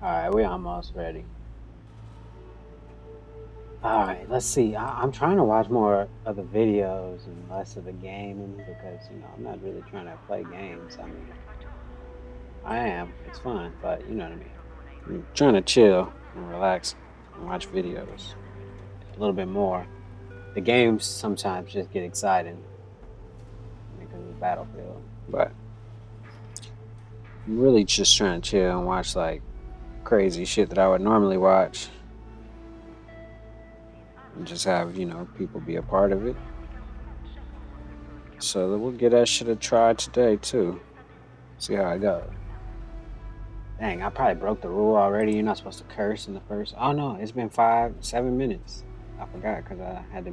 Alright, we almost ready. Alright, let's see. I'm trying to watch more of the videos and less of the gaming because, I'm not really trying to play games. I mean, I am. It's fun, but you know what I mean. I'm trying to chill and relax and watch videos a little bit more. The games sometimes just get exciting because of the battlefield, but I'm really just trying to chill and watch like crazy shit that I would normally watch and just have, people be a part of it. So that we'll get that shit a try today too. See how it goes. Dang, I probably broke the rule already. You're not supposed to curse in the first. Oh no, it's been 7 minutes. I forgot because I had the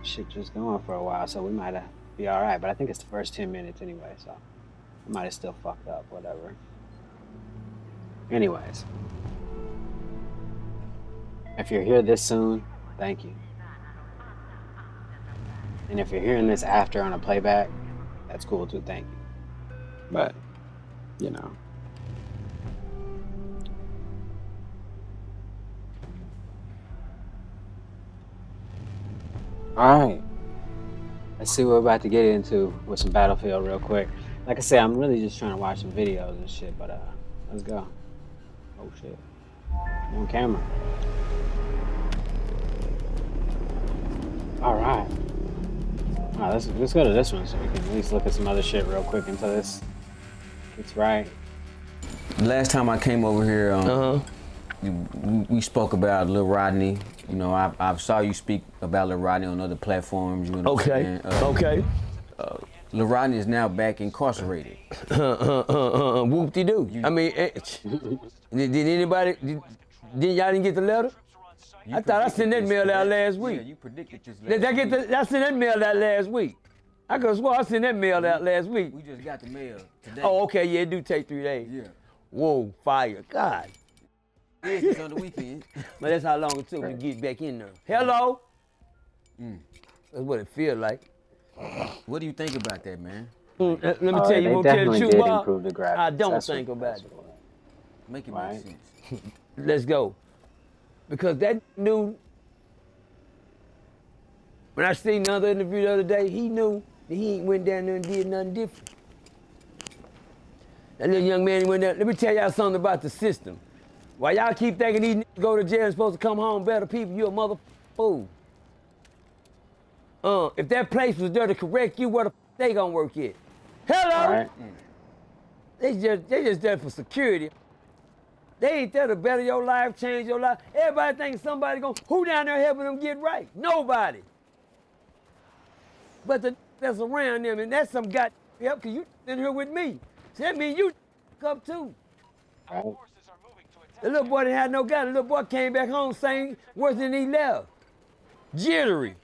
shit just going for a while, so we might have be all right. But I think it's the first 10 minutes anyway, so I might have still fucked up. Whatever. Anyways, if you're here this soon, thank you. And if you're hearing this after on a playback, that's cool too. Thank you. But you know. All right. Let's see what we're about to get into with some Battlefield real quick. Like I said, I'm really just trying to watch some videos and shit, but let's go. Oh shit. I'm on camera. All right. All right, let's go to this one so we can at least look at some other shit real quick until this gets right. Last time I came over here, we spoke about Lil Rodney. You know, I saw you speak about Lil Rodney on other platforms. You know what I'm saying? Okay. Lil Rodney is now back incarcerated. Whoop-de-doo. I mean, did anybody, y'all didn't get the letter? I thought I sent that mail out last week. Yeah, you predicted this Did I sent that mail out last week. I could have swore I sent that mail out last week. We just got the mail today. Oh, okay, yeah, it do take 3 days. Yeah. Whoa, fire, God. It's on the weekend. But that's how long it took me to get back in there. Hello? That's what it feel like. What do you think about that, man? Let me tell you, they won't tell the definitely truth, did Bob. improve the graphics. I don't That's think what- about that's it. what- Make it Right. make sense. Let's go. Because that dude, when I seen another interview the other day, he knew that he ain't went down there and did nothing different. That little young man went there. Let me tell y'all something about the system. While y'all keep thinking these niggas go to jail and supposed to come home better people, you a mother fool. If that place was there to correct you, where the they gonna work at? Hello? All right. They just there for security. They ain't there to better your life, change your life. Everybody thinks somebody who down there helping them get right? Nobody. But the that's around them, and that's some god help, cause you in here with me. So that means you up too. Right. The little boy didn't have no gun. The little boy came back home saying worse than he left. Jittery.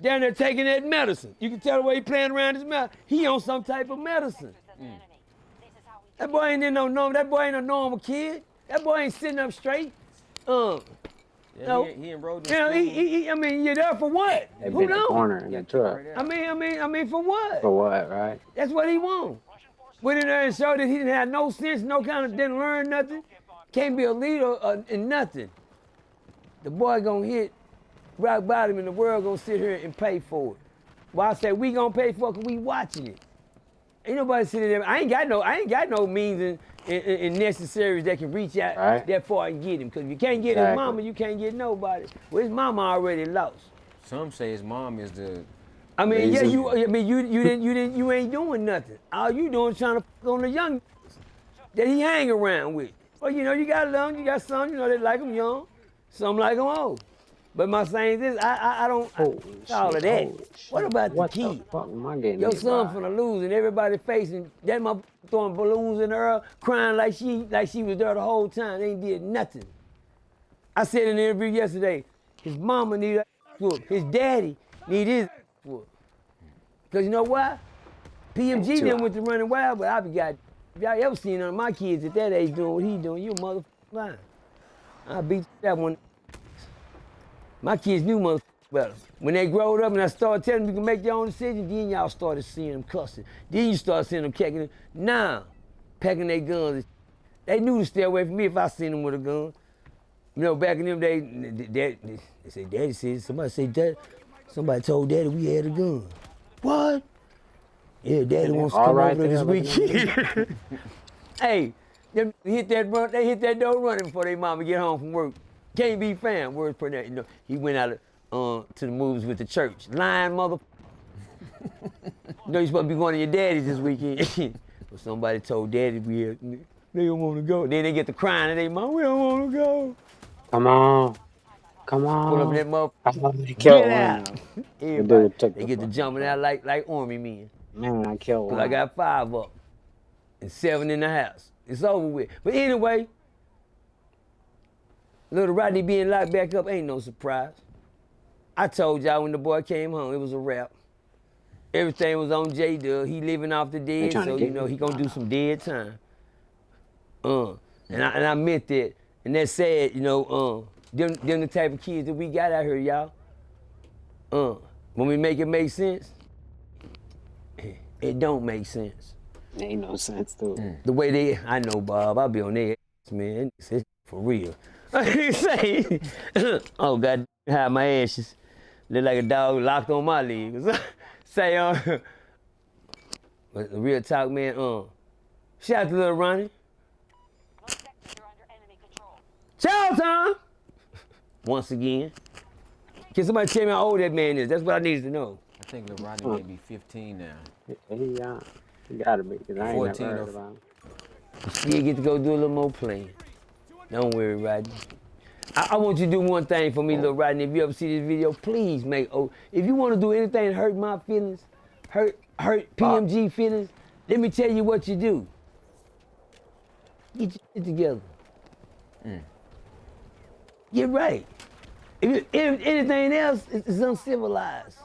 Down there taking that medicine. You can tell the way he playing around his mouth. He on some type of medicine. That boy ain't in no normal. That boy ain't a normal kid. That boy ain't sitting up straight. Yeah, No. he enrolled in You know, school. I mean, you're there for what? They Who bit the knows? corner in the truck. I mean, for what? For what, right? That's what he want. Went in there and showed that he didn't have no sense, didn't learn nothing. Can't be a leader in nothing. The boy gonna hit rock bottom and the world gonna sit here and pay for it. Well, I say we gonna pay for it 'cause we watching it. Ain't nobody sitting there. I ain't got no means and necessaries that can reach out Right. that far and get him. 'Cause if you can't get his Exactly. mama, you can't get nobody. Well, his mama already lost. Some say his mom is the. I mean, yeah, Lazy. you ain't doing nothing. All you doing is trying to f on the young that he hang around with. Well, you got young, you got some, they like them young, some like them old. But my saying is, I don't all of that. What about what the kid? the fuck am I getting Your hit son by? finna lose and everybody facing that mother throwing balloons in her, crying like she was there the whole time. They ain't did nothing. I said in the interview yesterday, his mama need a whoop. His daddy need his whoop. Cause you know why? PMG them went to running wild, but I be got. If y'all ever seen none of my kids at that age doing what he doing, you a motherfucking lying. I beat that one. My kids knew motherfuckers better. When they growed up and I started telling them you can make your own decisions, then y'all started seeing them cussing. Then you start seeing them kicking. Now, packing their guns. They knew to stay away from me if I seen them with a gun. You know, back in them days, they said, Daddy said, somebody told Daddy we had a gun. What? Yeah, Daddy wants to come over there this weekend. Hey, they hit that door running before their mama get home from work. Can't be found. Words per that. You know, he went out to the movies with the church. Lying mother. You know, you're supposed to be going to your daddy's this weekend. But somebody told Daddy they don't want to go. Then they get to crying and they mom, we don't want to go. Come on. Come on. Pull up that motherfucker. Get out. Everybody, they get to jumping out like army men. Man, I killed one. I got 5 up and 7 in the house. It's over with. But anyway, little Rodney being locked back up ain't no surprise. I told y'all when the boy came home, it was a wrap. Everything was on J-Dub. He living off the dead, so you know he gonna do some dead time. And I meant that. And that's sad, you know, them the type of kids that we got out here, y'all. When we make it make sense, it don't make sense. Ain't no sense to it. The way I know, Bob, I'll be on their ass, man. It's for real. Say, oh, God, hide my ashes. Look like a dog locked on my legs. Say, but the real talk, man, shout out to little Ronnie. Charleston! Once again. Can somebody tell me how old that man is? That's what I needed to know. I think Lil Rodney may be 15 now. He gotta be, because I ain't 14 never or heard about him. You still get to go do a little more playing. Don't worry, Rodney. I want you to do one thing for me, little Rodney. If you ever see this video, please if you want to do anything to hurt my feelings, hurt PMG feelings, let me tell you what you do. Get your shit together. Get right. If anything else, it's uncivilized.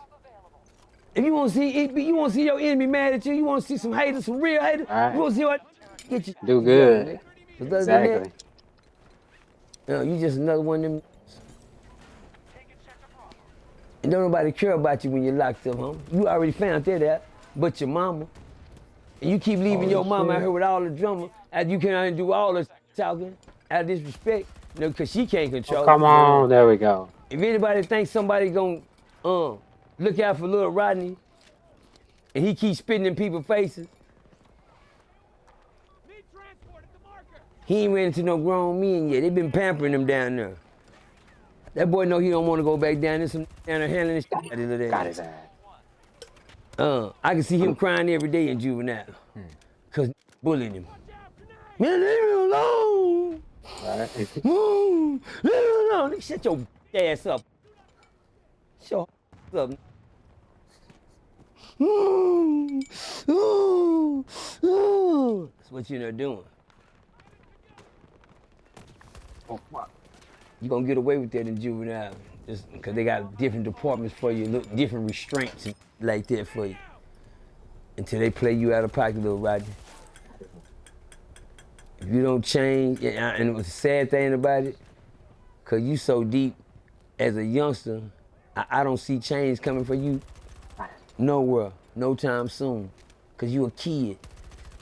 If you want to see your enemy mad at you, you want to see some haters, some real haters, you want to see what get you do good. Together, Exactly. You just another one of them. And don't nobody care about you when you're locked up, huh? You already found that out, but your mama. And you keep leaving your mama out here with all the drama, and you can't do all the talking out of disrespect, you know, because she can't control. Come on, there we go. If anybody thinks somebody gonna look out for little Rodney, and he keeps spitting in people's faces, he ain't ran into no grown men yet. They been pampering him down there. That boy know he don't want to go back down there. Some down there handling his shit. Got his ass. I can see him crying every day in juvenile, cause bullying him. Man, leave him alone. Right. Leave him alone. Shut your ass up. Shut your ass up. That's what you're not doing. Oh, fuck. You're gonna get away with that in juvenile, just because they got different departments for you, different restraints like that for you, until they play you out of pocket, little Rodney. If you don't change, and it was a sad thing about it, because you so deep as a youngster, I don't see change coming for you nowhere, no time soon, because you a kid.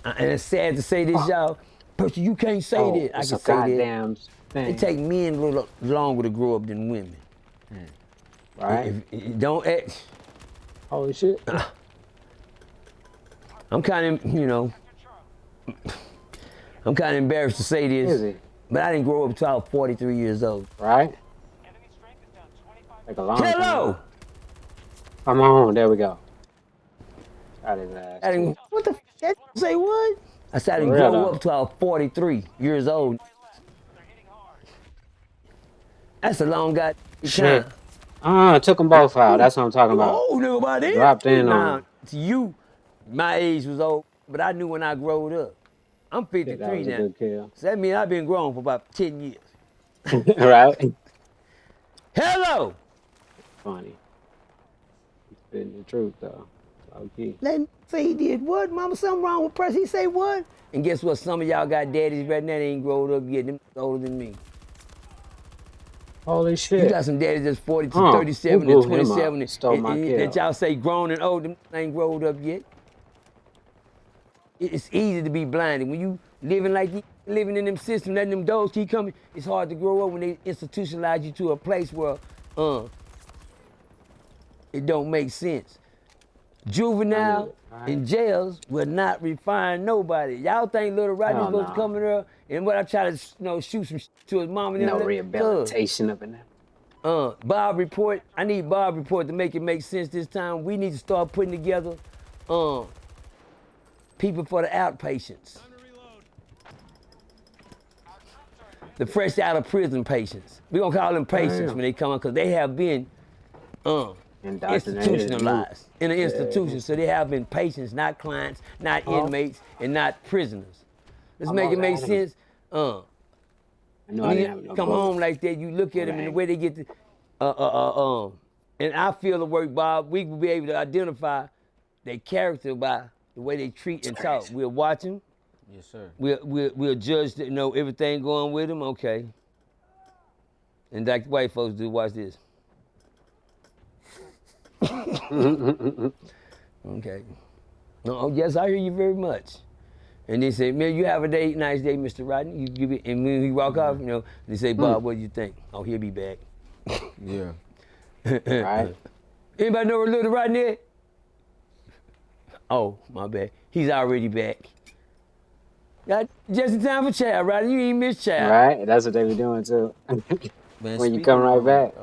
And it's sad to say this, y'all. Percy, you can't say that. I can say that. It take men a little longer to grow up than women. Right. If don't act. Holy shit. I'm kind of, I'm kind of embarrassed to say this, but I didn't grow up until I was 43 years old. Right? Like a long time. Hello! Come on, there we go. Got his ass. What the f***? Say what? I said I didn't grow up till I was 43 years old. That's a long goddamn time. Took them both out. That's what I'm talking about. Oh, nobody. Dropped in on him. To you, my age was old, but I knew when I growed up. I'm 53 that was now. A good kill. So that means I've been grown for about 10 years. Right? Hello! Funny. He's spitting the truth, though. Okay. Let him say he did what? Mama, something wrong with Percy. He say what? And guess what? Some of y'all got daddies right now that ain't grown up yet. Them older than me. Holy shit. You got some daddies that's 40 to 37 and 27 Stole my kill. that y'all say grown and old. Them ain't grown up yet. It's easy to be blinded. When you living like this, living in them systems, letting them doors keep coming, it's hard to grow up when they institutionalize you to a place where it don't make sense. Juvenile in jails will not refine nobody. Y'all think Little Rodney's supposed to come in there and what I try to shoot some to his mom and no rehabilitation up in there. Bob report. I need Bob report to make it make sense this time. We need to start putting together people for the outpatients. The fresh out of prison patients. We're gonna call them patients when they come on because they have been institutionalized in an institution. So they have been patients, not clients, not inmates, and not prisoners. Let's make it make sense. When you come home like that, you look at them and the way they get the, and I feel the work, Bob, we will be able to identify their character by the way they treat and talk. We'll watch them. Yes, sir. We'll judge, everything going with them, okay. And like the white folks do, watch this. Okay. Oh, yes, I hear you very much. And they say, man, you have a nice day, Mr. Rodney. You give it, and when he walk off, they say, Bob, what do you think? Oh, he'll be back. Yeah. Right. Anybody know where Little Rodney is? Oh, my bad. He's already back. Got just in time for Chad, Rodney. You ain't miss Chad. Right. That's what they be doing too. Man, when you come right back.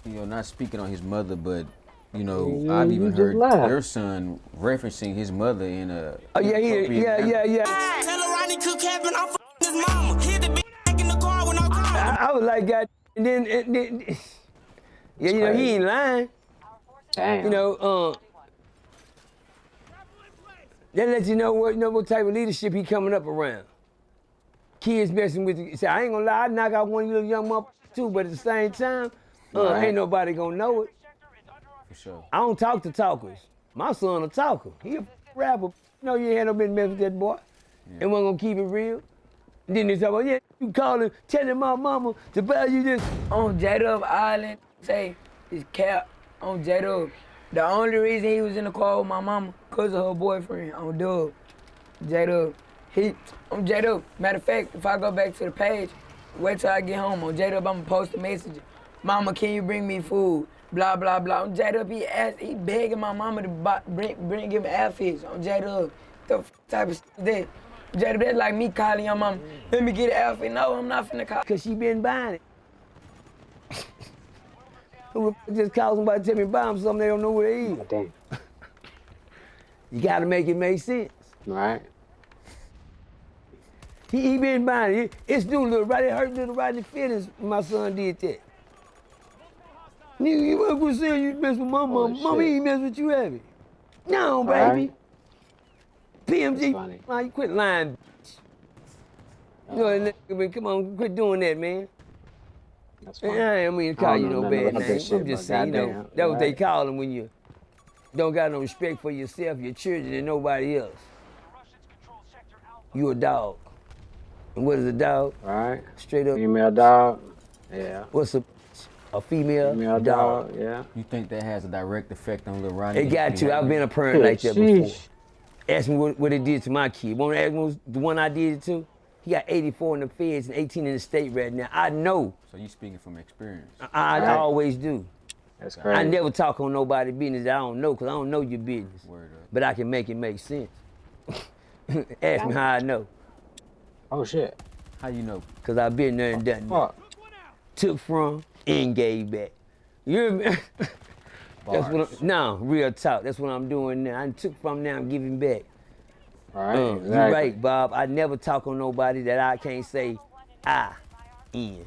Not speaking on his mother, but Yeah, I've you even just heard laugh. your son referencing his mother in a. Oh yeah, yeah. Tell her Rodney cook cabin off his mama. Hit the back in the car when I call. I was like, God, and then yeah, he ain't lying. Damn. That lets you know what type of leadership he coming up around. Kids messing with you. Say, I ain't gonna lie, I knock out one of you little young motherfuckers too, but at the same time, ain't nobody gonna know it. For sure. I don't talk to talkers. My son a talker. He a rapper. You ain't had no business messing with that boy. Yeah. And wasn't gonna keep it real. And then they talk about, yeah, you calling, telling my mama to buy you this. On J-Dub Island, say, it's cap on J-Dub. The only reason he was in the car with my mama, cause of her boyfriend, on Dub. J-Dub. On J-Dub. Matter of fact, if I go back to the page, wait till I get home. On J-Dub, I'ma post a message. Mama, can you bring me food? Blah, blah, blah. On J-Dub, he begging my mama to bring him outfits. On J-Dub, the type of shit that. J-Dub, that's like me calling your mama, let me get an outfit. No, I'm not finna call. Cause she been buying it. Who just call somebody to tell me to buy them something they don't know what it is. Damn. You gotta make it make sense. Right. He been buying it. It's new Little Rodney. It hurt Little Rodney feelings when my son did that. Nigga, you want to say you mess with my mama. Mama ain't mess with you, have you? No, baby. PMG, man, you quit lying, bitch. Come on, quit doing that, man. That's And fine. I ain't mean to call you no bad name. Shit, I'm just saying, goddamn, that's what they call them when you don't got no respect for yourself, your children, and nobody else. You a dog. And what is a dog? Right. Straight up. Female dog. Yeah. What's a female Female dog. Yeah. You think that has a direct effect on Lil Rodney? It got to. I've been a parent like that before. Sheesh. Ask me what it did to my kid. Want to ask me the one I did it to? He got 84 in the feds and 18 in the state right now. I know. So you speaking from experience? I always do. That's crazy. I never talk on nobody's business that I don't know because I don't know your business. Word up. But I can make it make sense. Ask me how I know. Oh shit. How you know? Because I've been there and done that. Fuck. Took from and gave back. You remember? That's what no, real talk. That's what I'm doing now. I took from now, I'm giving back. All right. Exactly. You're right, Bob. I never talk on nobody that I can't say I in.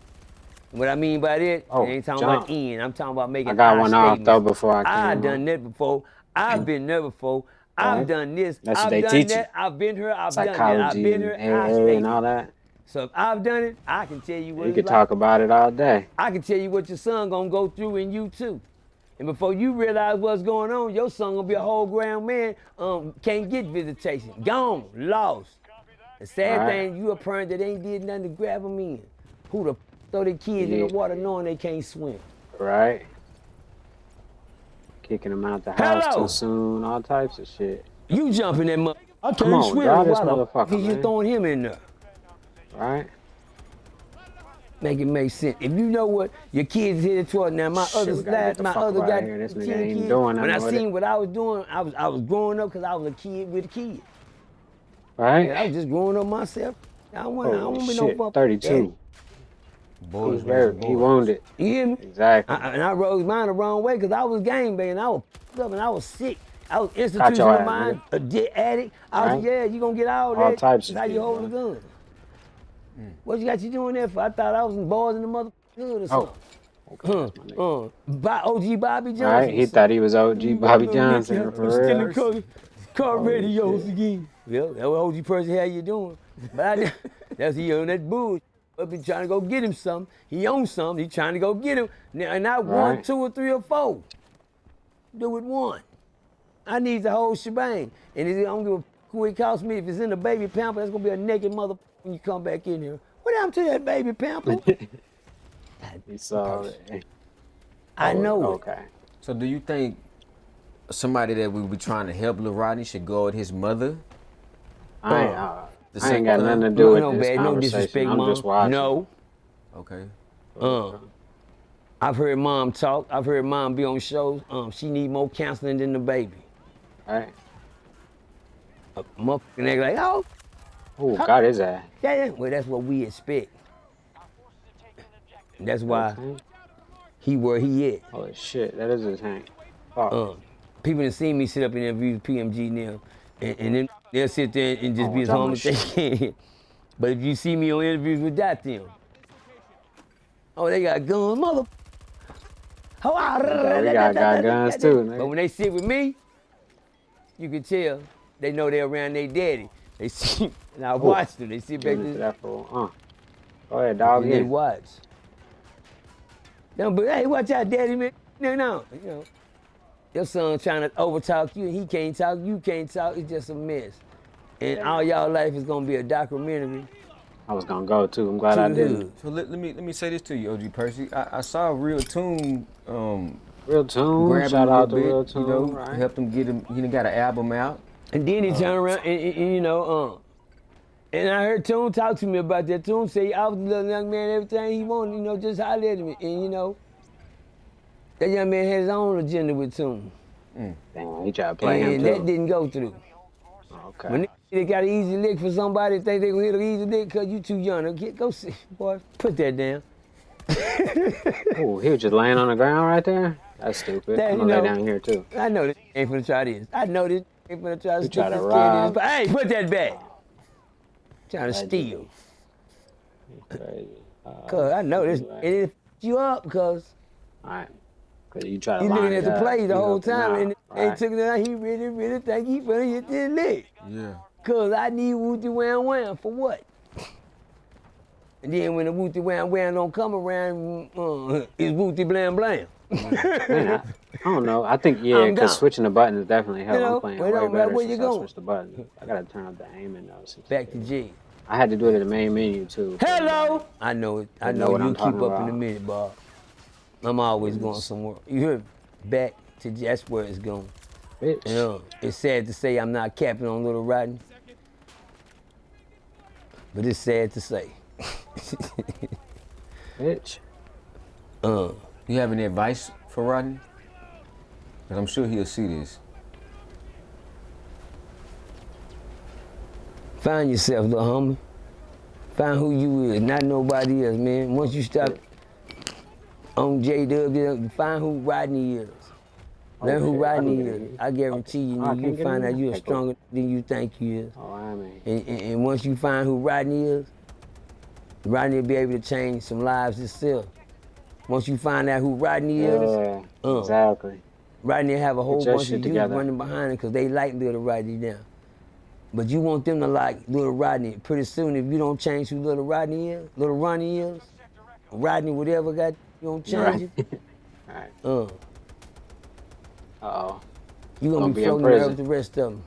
What I mean by that, I ain't talking about in. I'm talking about making I got one off statements. though before I came. I've done that before. I've been there before. I've done this. That's what I've they done teach that. you. I've been here. I've done that. Psychology I've been here. and I AA stay. and all that. So if I've done it, I can tell you what You it's can like. talk about it all day. I can tell you what your son gonna go through and you too. And before you realize what's going on, your son gonna be a whole ground man, can't get visitation. Gone, lost. The sad thing, you a parent that ain't did nothing to grab them in. Who the throw their kids in the water knowing they can't swim? Right. Kicking them out the house too soon, all types of shit. You jumping that mother. I Come can't on, swim. drive this Why the motherfucker, fuck you man. throwing him in there? Right. Make it make sense. If you know what your kids headed toward now, my Shit, other we gotta get lad, the my fuck other up guy, outta here. This nigga 10 ain't kids, doing when I nothing with seen it. what I was doing, I was growing up because I was a kid with a kid. Right. Yeah, I was just growing up myself. I don't want Holy to be shit. no fuck. 32. Boys He's raising very. He boys. wounded. You hear me? Exactly. And I rose mine the wrong way because I was gang banging. I was up and I was sick. I was Caught your institutional ass, mind, a dick addict. I was Right. yeah, you gonna get all All that. types That's of how you shit, hold a bro. gun. What you got you doing that for? I thought I was in boys in the mother hood or something. Okay, that's my nigga. OG Bobby Johnson. Right. He thought he was OG Bobby Johnson for real. Stealing car Holy radios shit. again. Yeah, that's what OG Percy how you doing. But that's he on that bullshit. Up he trying to go get him something. He owns something. He trying to go get him. Now, and not one, Right. 2, or 3, or 4. Do it one. I need the whole shebang. And I don't give a who it costs me. If it's in the baby pamper, that's gonna be a naked mother when you come back in here. What happened to that baby pamper? He saw it. I know it. Okay. So do you think somebody that we be trying to help Lil Rodney should go with his mother? I The ain't got same nothing to time? do with No this bad, no conversation. disrespect, I'm mom. just watching. No. Okay. I've heard mom talk. I've heard mom be on shows. She need more counseling than the baby. Right. Motherfucking nigga like, oh, Oh, got his ass. yeah. Well, that's what we expect. That's why he where he at. Holy shit, that is his hand. Fuck. People that see me sit up in interviews with PMG now, and then they'll sit there and just Oh, be as that home as they much. can. But if you see me on interviews with that them, oh, they got guns, mother. We got guns too, But nigga. when they sit with me, you can tell they know they're around their daddy. They see, and I watch them. They sit back Give it to there that fool. Go ahead, dog. and they Yeah. watch. No, but hey, watch out, daddy, man. No. You know, your son trying to overtalk you, and he can't talk, you can't talk. It's just a mess. And all y'all life is gonna be a documentary. I was gonna go too. I'm glad I to the didn't. hood. So let me say this to you, OG Percy. I saw Real Tune Real Tune. grab him Shout a out to little Real bit, Tune. you know, Right. helped him get him. He done got an album out. And then he turned around and you know, and I heard Tune talk to me about that. Tune say I was a little young man, everything he wanted, you know, just holler at me. And you know, that young man had his own agenda with Tune. Damn, he tried to play him And too. that didn't go through. Okay. When they got an easy lick for somebody, think they gonna hit an easy lick because you too young. Go see, boy, put that down. Oh, he was just laying on the ground right there. That's stupid. That, I'm you gonna lay know, down here too. I know this ain't finna try this. I know this ain't finna try to stick try to this kid in rob. his. But hey, put that back. Trying to Allegedly. steal. Crazy. Cause I know this, Right. and it f you up, cause All right. Cause you try to you line looking it at the up, play the you know, whole time, and they right. took it out. He really think he finna hit this lick. Yeah. Cause I need Wooty Wham Wham for what? And then when the Wooty Wham Wham don't come around, it's Wooty Blam Blam. Man, I don't know. I think yeah, I'm because gone. switching the buttons definitely help. You know, I'm playing it way don't matter better where you since I going. switched the buttons. I gotta turn up the aiming though. since Back to G. I had to do it at the main menu too. Hello. I know it. I You know know what you'll I'm keep talking up in a about. minute, Bob. I'm always going somewhere. You hear me? Back to G. That's where it's going. Bitch. And, it's sad to say I'm not capping on Little Rodney, but it's sad to say. Bitch. You have any advice for Rodney? Because I'm sure he'll see this. Find yourself, little homie. Find who you is, not nobody else, man. Once you stop on J-Dub, find who Rodney is. Learn who Okay, Rodney okay. is. I guarantee you, I you can't get find in out there? you're Okay, cool. stronger than you think you is. Oh, I mean. And once you find who Rodney is, Rodney will be able to change some lives himself. Once you find out who Rodney is, Yeah, exactly. Rodney have a whole your bunch shit of youth together. running behind him because they like Little Rodney now. But you want them to like Little Rodney. Pretty soon, if you don't change who Little Rodney is, Little Ronnie is, Rodney, whatever got, you don't change Right. it, Alright. uh, Uh-oh. you gonna Gonna be be in floating there prison. with the rest of them.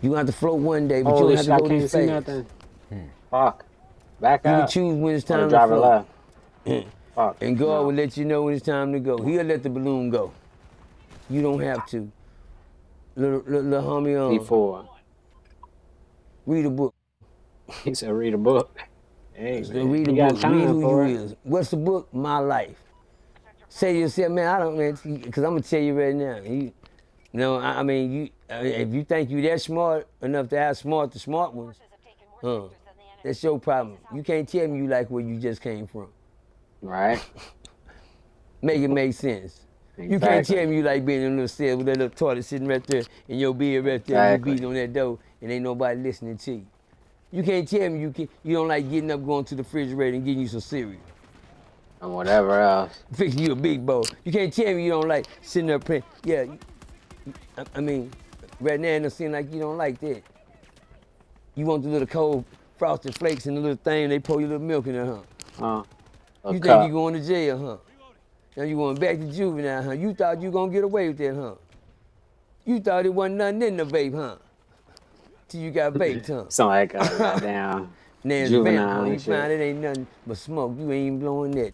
You gonna have to float one day, but you Holy don't have shit, I to go can't this see fast. nothing. Fuck. Back You out. can choose when it's On the time to driver float. left. Fuck. And God No. will let you know when it's time to go. He'll let the balloon go. You don't have to. Little homie on. P4. Read a book. He said, read a book. Hey, So man, read a you got book. Read time who for you it. is. What's the book? My life. Say to yourself, man, I don't, man, because I'm gonna tell you right now. You know, I mean, if you think you that smart enough to outsmart the smart ones, that's your problem. You can't tell me you like where you just came from. Right. Make it make sense. Exactly. You can't tell me you like being in a little cell with that little toilet sitting right there and your bed right there and you beating on that door and ain't nobody listening to you. You can't tell me you don't like getting up, going to the refrigerator and getting you some cereal. And whatever else. Fixing you a big bowl. You can't tell me you don't like sitting there playing. Yeah, I mean, right now it don't seem like you don't like that. You want the little cold frosted flakes and the little thing they pour your little milk in there, huh? You think you going to jail, huh? Now you going back to juvenile, huh? You thought you gonna get away with that, huh? You thought it wasn't nothing in the vape, huh? Till you got vaped, huh? Sound like a goddamn Now it's juvenile vamp, huh? You and shit. find it ain't nothing but smoke. You ain't even blowing that.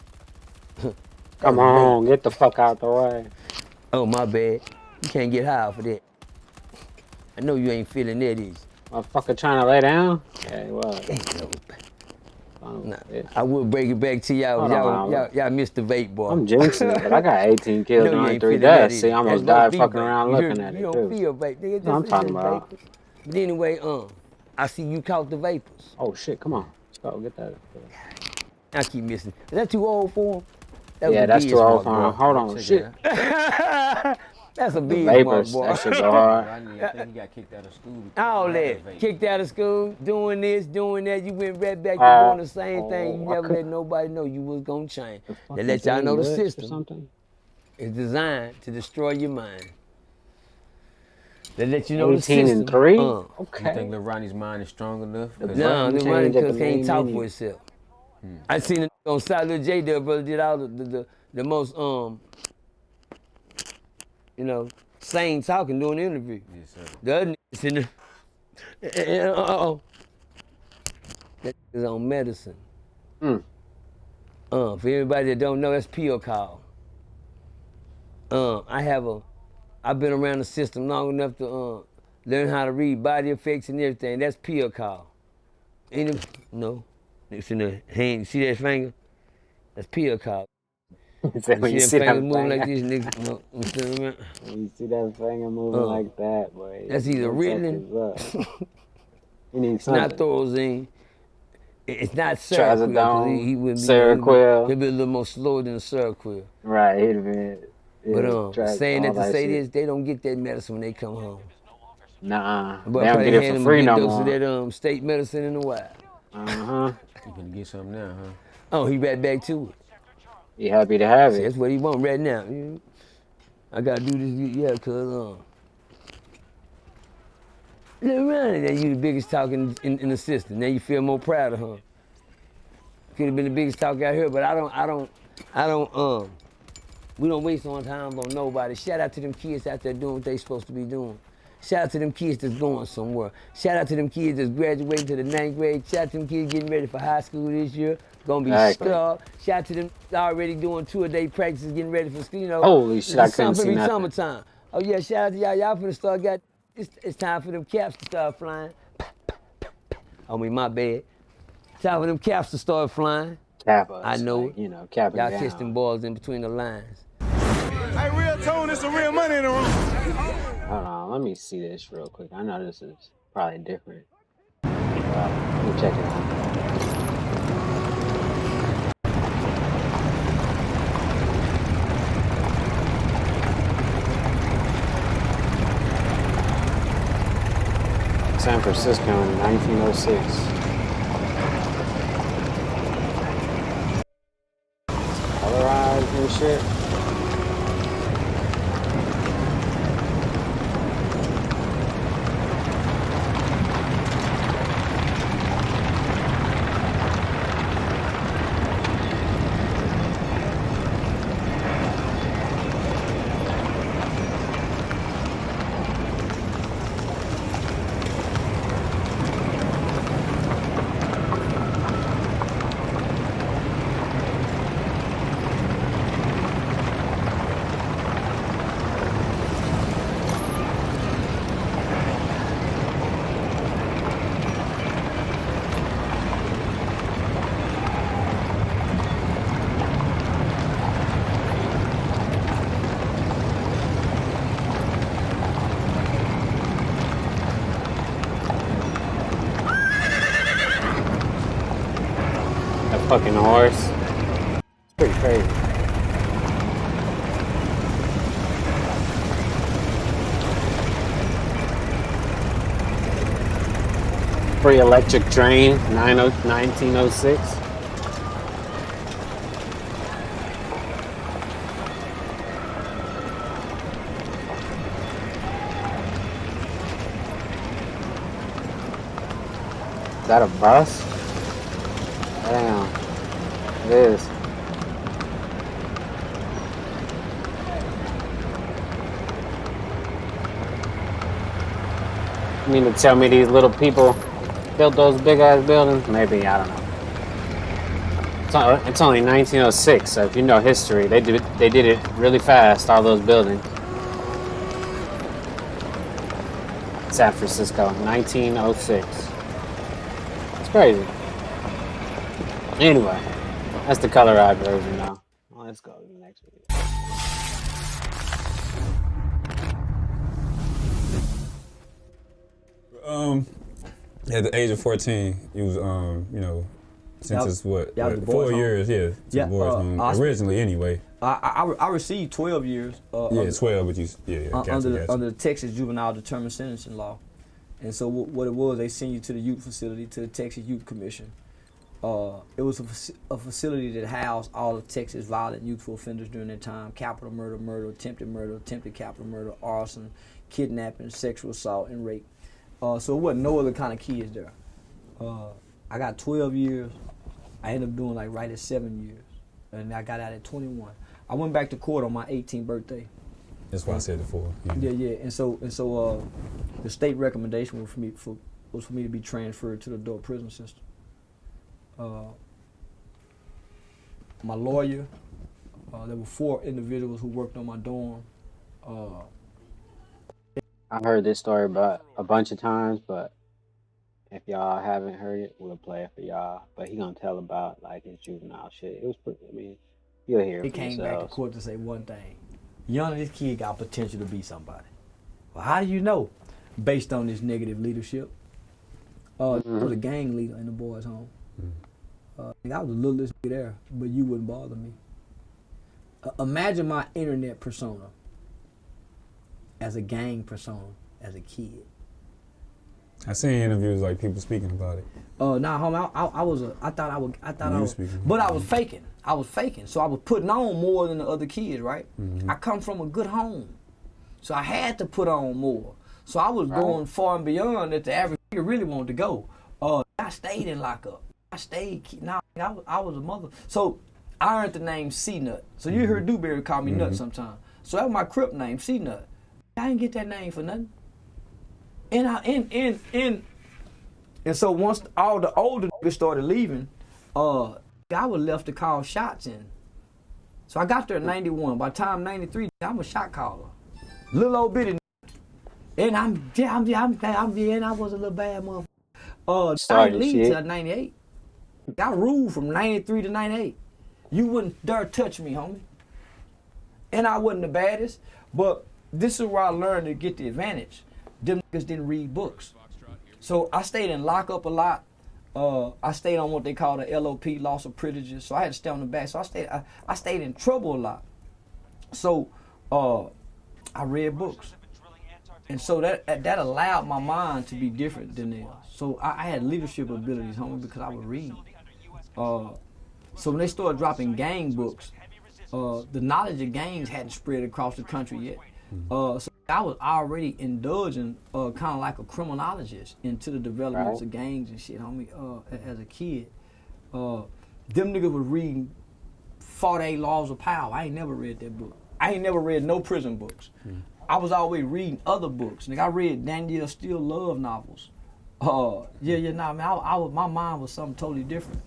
Come on, get the fuck out the way. Oh, my bad. You can't get high for that. I know you ain't feeling that easy. Motherfucker trying to lay down? Yeah, he was. Nah, I will break it back to y'all. Y'all missed the vape, boy. I'm jinxing it, but I got 18 kills and only 3 deaths. See, I almost died fucking around looking at it, You don't feel vape, nigga. That's what I'm talking about. Vapors. But anyway, I see you caught the vapors. Oh, shit, come on. Let's go get that. I keep missing. Is that too old for him? Yeah, that's too old for him. Hold on, shit. That's a big vapors, boy. That shit go hard. I think he got kicked out of school. All that. Kicked out of school, doing this, doing that. You went right back to doing the same thing. You never let nobody know you was going to change. They let y'all know the system is designed to destroy your mind. They let you know the system. 18 and 3? Okay. Okay. You think Lil Ronnie's mind is strong enough? No, Lil Ronnie can't talk for himself. I seen it on South Lil J, the brother did all the most, you know, sane talking during the interview. Yes, sir. The other niggas in there, that is on medicine. For everybody that don't know, that's pill call. I've been around the system long enough to learn how to read body effects and everything. That's pill call. No, it's in the hand. You see that finger? That's pill call. When you see that finger moving like this, nigga. When you see that finger moving like that, boy. That's either Ritalin. You need It's something. not Thorazine. It's not Seroquel. He would be Seroquel. He'd be a little more slower than the Seroquel. Right, he'd have been. But saying that to say this, they don't get that medicine when they come home. Nuh-uh. But They don't get it for free no dose more. of that state medicine in the wild. Uh-huh. You gonna get something now, huh? Oh, he right back to it. He happy to have See, it. that's what he want right now. You know? I gotta do this, yeah, cause Lil Ronnie, that you the biggest talk in the system. Now you feel more proud of her. Could have been the biggest talk out here, but I don't. We don't waste on time on nobody. Shout out to them kids out there doing what they supposed to be doing. Shout out to them kids that's going somewhere. Shout out to them kids that's graduating to the 9th grade. Shout out to them kids getting ready for high school this year. Gonna be stuck. Shout out to them already doing 2-a-day practices, getting ready for school. You know, Holy shit, I couldn't see nothing. Summertime. Oh yeah, shout out to y'all. Y'all finna start it's time for them caps to start flying. I mean, my bad. Time for them caps to start flying. Kappa. I know like, you know, capping y'all down. catch them balls in between the lines. Hey, real tone, there's some real money in the room. Hold on, let me see this real quick. I know this is probably different. Let me check it out. San Francisco in 1906. Colorized and shit. fucking horse. It's pretty crazy. Free electric train, 1906. Is that a bus? Damn. It is. You mean to tell me these little people built those big ass buildings? Maybe, I don't know. It's only 1906, so if you know history, they did it really fast, all those buildings. San Francisco, 1906. It's crazy. Anyway, that's the colorized version now. Well, let's go to the next video. At the age of 14, you was, you know, sentenced what 4 years, to boys home. Originally, anyway. I received 12 years. 12, but you, under the Texas Juvenile Determined Sentencing Law. And so what it was, they send you to the youth facility, to the Texas Youth Commission. It was a facility that housed all of Texas violent youthful offenders during their time: capital murder, attempted capital murder, arson, kidnapping, sexual assault, and rape. So it wasn't no other kind of kids there. I got 12 years. I ended up doing like right at 7 years. And I got out at 21. I went back to court on my 18th birthday. That's why I said it for. Yeah. And so the state recommendation was for me to be transferred to the adult prison system. My lawyer, there were 4 individuals who worked on my dorm. I've heard this story about a bunch of times, but if y'all haven't heard it, we'll play it for y'all. But he gonna tell about like his juvenile shit. It was pretty. I mean, you'll hear it. He came back to court to say one thing: young, this kid got potential to be somebody. Well, how do you know? Based on this negative leadership. I was a gang leader in the boys' home. I was the littlest nigga there, but you wouldn't bother me. Imagine my internet persona as a gang persona as a kid. I seen interviews like people speaking about it. Nah, homie, I was faking. I was faking. So I was putting on more than the other kids, right? I come from a good home. So I had to put on more. So I was going far and beyond that the average nigga really wanted to go. I stayed in lockup. I was a mother. So I earned the name C-Nut. So you heard Dewberry call me Nut sometimes. So that was my crip name, C-Nut. I didn't get that name for nothing. And so once all the older niggas started leaving, I was left to call shots in. So I got there in 91. By the time 93, I'm a shot caller. Little old bitty. And I was a little bad motherfucker. I didn't leave till 98. I ruled from 93 to 98. You wouldn't dare touch me, homie. And I wasn't the baddest, but this is where I learned to get the advantage. Them niggas didn't read books. So I stayed in lockup a lot. I stayed on what they call the LOP, loss of privileges. So I had to stay on the back. So I stayed in trouble a lot. So I read books. And so that allowed my mind to be different than theirs. So I had leadership abilities, homie, because I would read. So when they started dropping gang books, the knowledge of gangs hadn't spread across the country yet. So I was already indulging kind of like a criminologist into the developments of gangs and shit, homie, as a kid. Them niggas was reading 48 Laws of Power. I ain't never read that book. I ain't never read no prison books. I was always reading other books. Nigga, I read Danielle Steele love novels. Man, my mind was something totally different.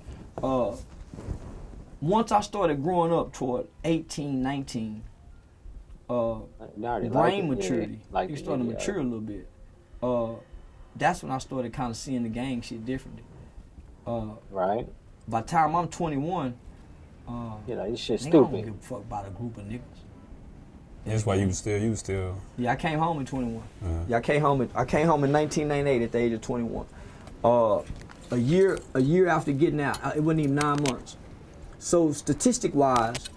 Once I started growing up toward 18, 19, brain maturity, you started to mature a little bit. That's when I started kind of seeing the gang shit differently. Right. By the time I'm 21, this shit stupid. I don't give a fuck about a group of niggas. That's why you was still. Yeah, I came home in 21. Yeah, I came home in 1998 at the age of 21. a year after getting out. It wasn't even 9 months. So statistic-wise,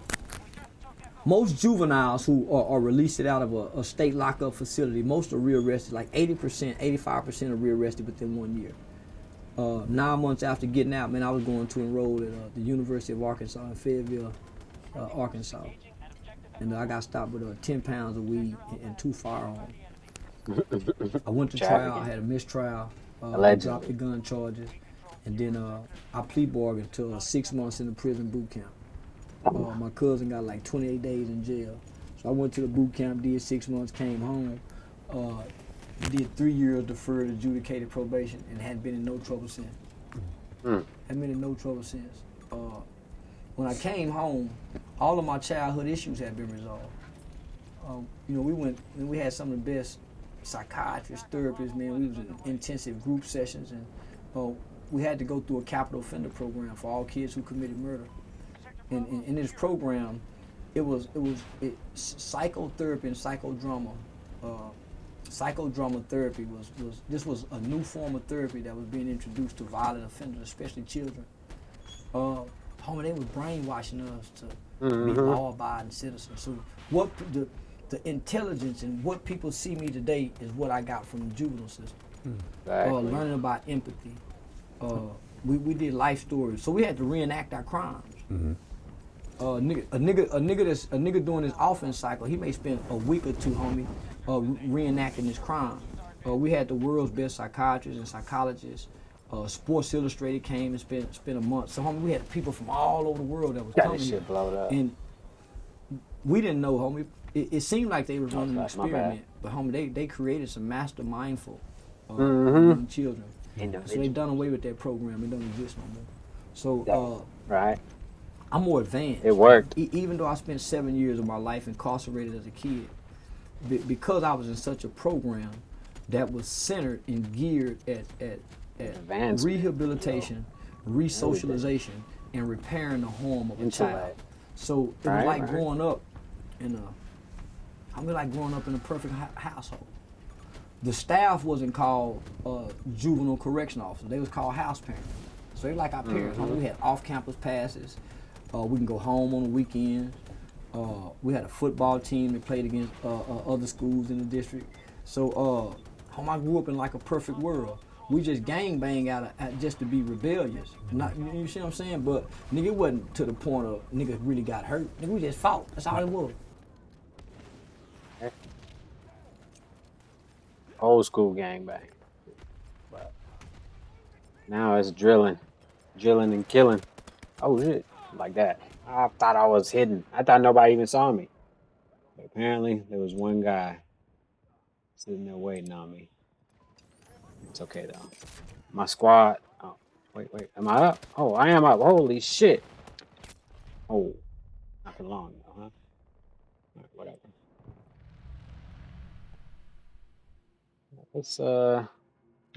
most juveniles who are released out of a state lockup facility, most are rearrested. Like 80%, 85% are rearrested within 1 year. 9 months after getting out, man, I was going to enroll at the University of Arkansas in Fayetteville, Arkansas. And I got stopped with 10 pounds of weed and 2 firearms. I went to trial, I had a mistrial, I dropped the gun charges, and then I plea bargained to 6 months in the prison boot camp. My cousin got like 28 days in jail. So I went to the boot camp, did 6 months, came home, did 3 years deferred adjudicated probation, and hadn't been in no trouble since. Hadn't been in no trouble since. When I came home, all of my childhood issues had been resolved. You know, we had some of the best psychiatrists, therapists, man. We was in intensive group sessions, and we had to go through a capital offender program for all kids who committed murder. And in this program, it was psychotherapy and psychodrama. Psychodrama therapy was a new form of therapy that was being introduced to violent offenders, especially children. Homie, they was brainwashing us to be law-abiding citizens. So what the intelligence and what people see me today is what I got from the juvenile system. Learning about empathy. We did life stories, so we had to reenact our crimes. A nigga doing his offense cycle, he may spend a week or two, homie, reenacting his crime. We had the world's best psychiatrists and psychologists. Sports Illustrated came and spent a month. So, homie, we had people from all over the world that was coming here. And we didn't know, homie. It seemed like they were running an experiment, but homie, they created some master mindful young children. So they done away with that program. It doesn't exist no more. So, right. I'm more advanced. It worked. Even though I spent 7 years of my life incarcerated as a kid, because I was in such a program that was centered and geared at rehabilitation, resocialization, and repairing the harm of a child. So it was like growing up in a perfect household. The staff wasn't called juvenile correction officers; they was called house parents. So they like our parents. We had off-campus passes. We can go home on the weekends. We had a football team that played against other schools in the district. So I grew up in like a perfect world. We just gangbang out just to be rebellious. Not, you see what I'm saying? But nigga, it wasn't to the point of niggas really got hurt. Nigga, we just fought. That's all it was. Old school gangbang. But now it's drilling and killing. Oh shit, like that. I thought I was hidden. I thought nobody even saw me. But apparently there was one guy sitting there waiting on me. It's okay though. My squad. Oh, wait. Am I up? Oh, I am up. Holy shit. Oh, not for long though, huh? All right, whatever. Let's let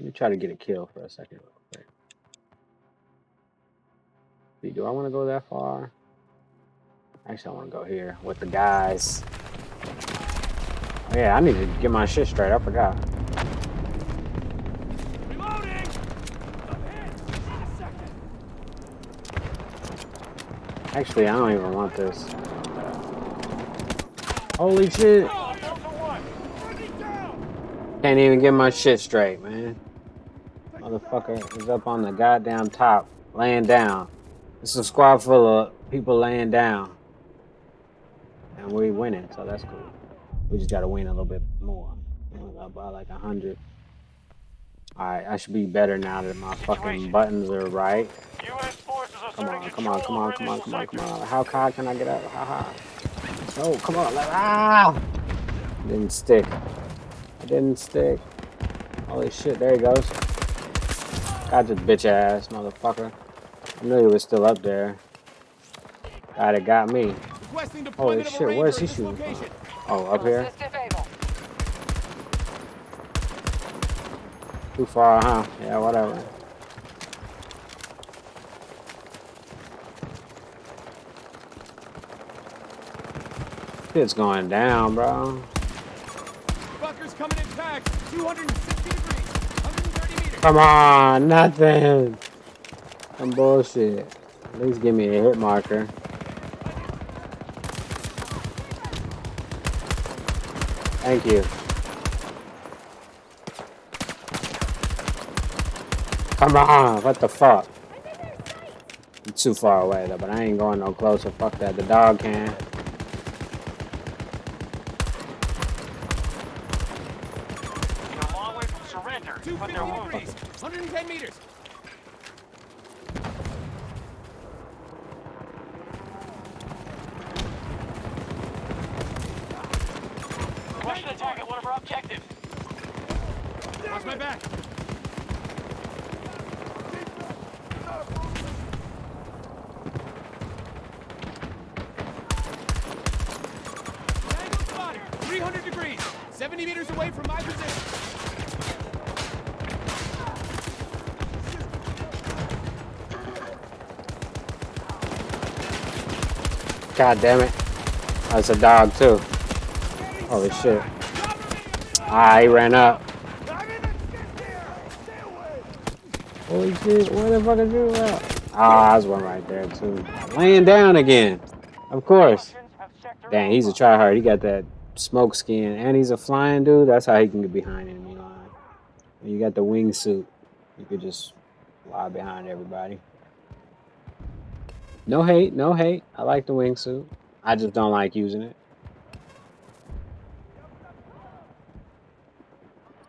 me try to get a kill for a second real quick. See, do I want to go that far? Actually, I want to go here with the guys. Oh, yeah, I need to get my shit straight. I forgot. Reloading! Actually, I don't even want this. Holy shit. Can't even get my shit straight, man. Motherfucker is up on the goddamn top, laying down. It's a squad full of people laying down. And we winning, so that's cool. We just gotta win a little bit more. Up by like 100. Alright, I should be better now that my fucking buttons are right. Come on. How high can I get up? How high? Oh, come on. Didn't stick. It didn't stick. Holy shit, there he goes. Got this bitch ass motherfucker. I knew he was still up there. God, it got me. Holy shit, where's he shooting from? Oh, up here? Too far, huh? Yeah, whatever. Shit's going down, bro. Fuckers coming in tags, 260 degrees, 130 meters. Come on, nothing. Some bullshit. At least give me a hit marker. Thank you. Come on, what the fuck? I'm too far away though, but I ain't going no closer. Fuck that, the dog can. You're a long way from surrender, but they're wounded. 110 meters. Russian attack at one of our objectives. Watch my back. Angle spotted. 300 degrees. 70 meters away from my position. God damn it. That's a dog too. Holy shit. Ah, he ran up. Holy shit, where the fuck is you at? Ah, there's one right there too. Laying down again. Of course. Dang, he's a tryhard. He got that smoke skin and he's a flying dude. That's how he can get behind enemy line. When you got the wingsuit, you could just fly behind everybody. No hate, no hate. I like the wingsuit. I just don't like using it.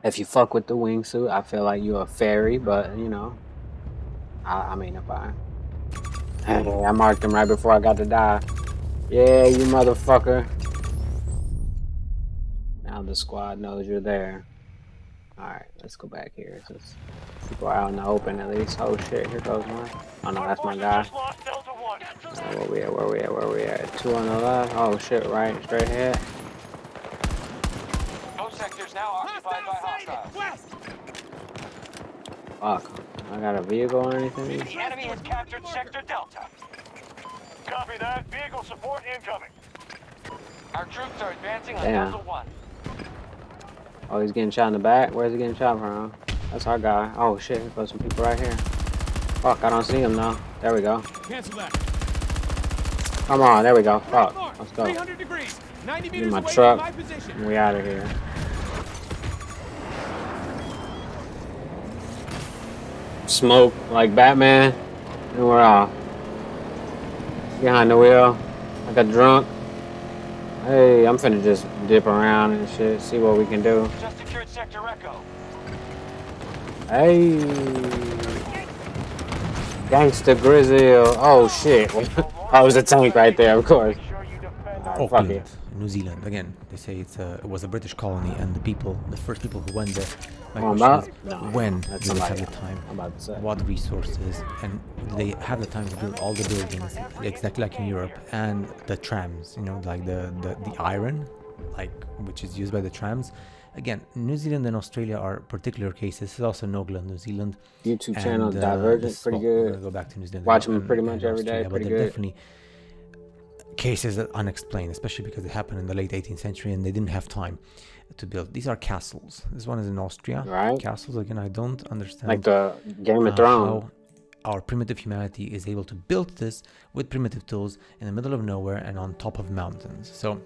If you fuck with the wingsuit, I feel like you're a fairy, but you know, I mean, if I marked him right before I got to die. Yeah, you motherfucker. Now the squad knows you're there. Alright, let's go back here. Since people are out in the open at least. Oh shit, here goes one. Oh no, that's my guy. Where we at? Two on the left. Oh shit, right, straight ahead. Those sectors now occupied by hostiles. Fuck. I got a vehicle or anything? The enemy has captured Sector Delta. Copy that. Vehicle support incoming. Our troops are advancing on Delta 1. Oh, he's getting shot in the back? Where's he getting shot from? That's our guy. Oh shit, here goes some people right here. Fuck, I don't see him now. There we go. Cancel that. Come on, there we go. Fuck. Let's go. 300 degrees. 90 Get meters my away truck. from my position. And we out of here. Smoke like Batman. And we're off. Behind the wheel. I got drunk. Hey, I'm finna just dip around and shit. See what we can do. Just secured Sector Echo. Hey. Gangsta Grizzle. Oh shit. Oh, it was a tank right there, of course. Right, fuck it. New Zealand. Again, they say it was a British colony, and the first people who went there. My Oh, question is, no, when that's do they have somebody the time? I'm about to say. What resources, and do they have the time to build all the buildings exactly like in Europe, and the trams? You know, like the iron, like which is used by the trams. Again, New Zealand and Australia are particular cases. This is also Nogla, New Zealand. YouTube channel Divergent, pretty We're good. gonna go back to New Zealand. Watch them pretty much every day, Australia, pretty but they're good. definitely cases that are unexplained, especially because they happened in the late 18th century and they didn't have time to build. These are castles. This one is in Austria. Right. Castles, again, I don't understand. Like the Game of Thrones. How our primitive humanity is able to build this with primitive tools in the middle of nowhere and on top of mountains. So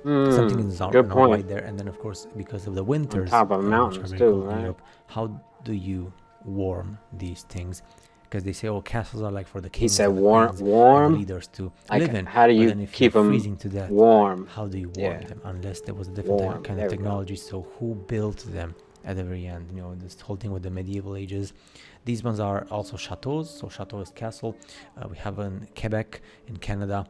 something is not right there. And then, of course, because of the winters, on top of mountains too, right? Europe, how do you warm these things? Because they say, oh, castles are like for the kings. He said and the warm, queens and the leaders to live in. How do But you then if keep you're them freezing to death, warm? how do you warm them? Unless there was a different kind of technology. So who built them at the very end? You know, this whole thing with the medieval ages. These ones are also chateaus. So chateau is castle. We have in Quebec, in Canada.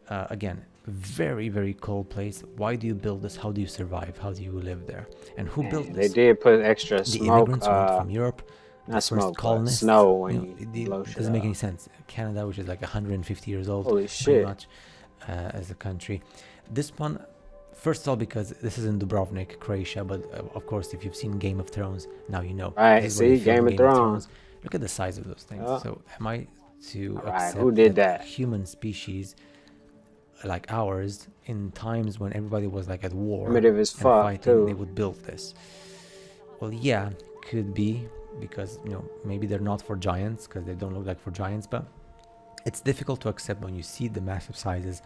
Again, very, very cold place. Why do you build this? How do you survive? How do you live there? And who built this? They did put extra The smoke. immigrants went from Europe. Not smoke, colonists, snow when it blow shit doesn't make up. any sense. Canada, which is like 150 years old, Holy pretty shit. much, as a country. This one, first of all, because this is in Dubrovnik, Croatia, but of course, if you've seen Game of Thrones, now you know. Right, This is where see, they filmed Game of Thrones. Look at the size of those things. So, am I to accept who did that? human species like ours, in times when everybody was like at war, Primitive as and fuck, fighting, too. they would build this? Well, yeah, could be. because maybe they're not for giants because they don't look like for giants, but it's difficult to accept when you see the massive sizes,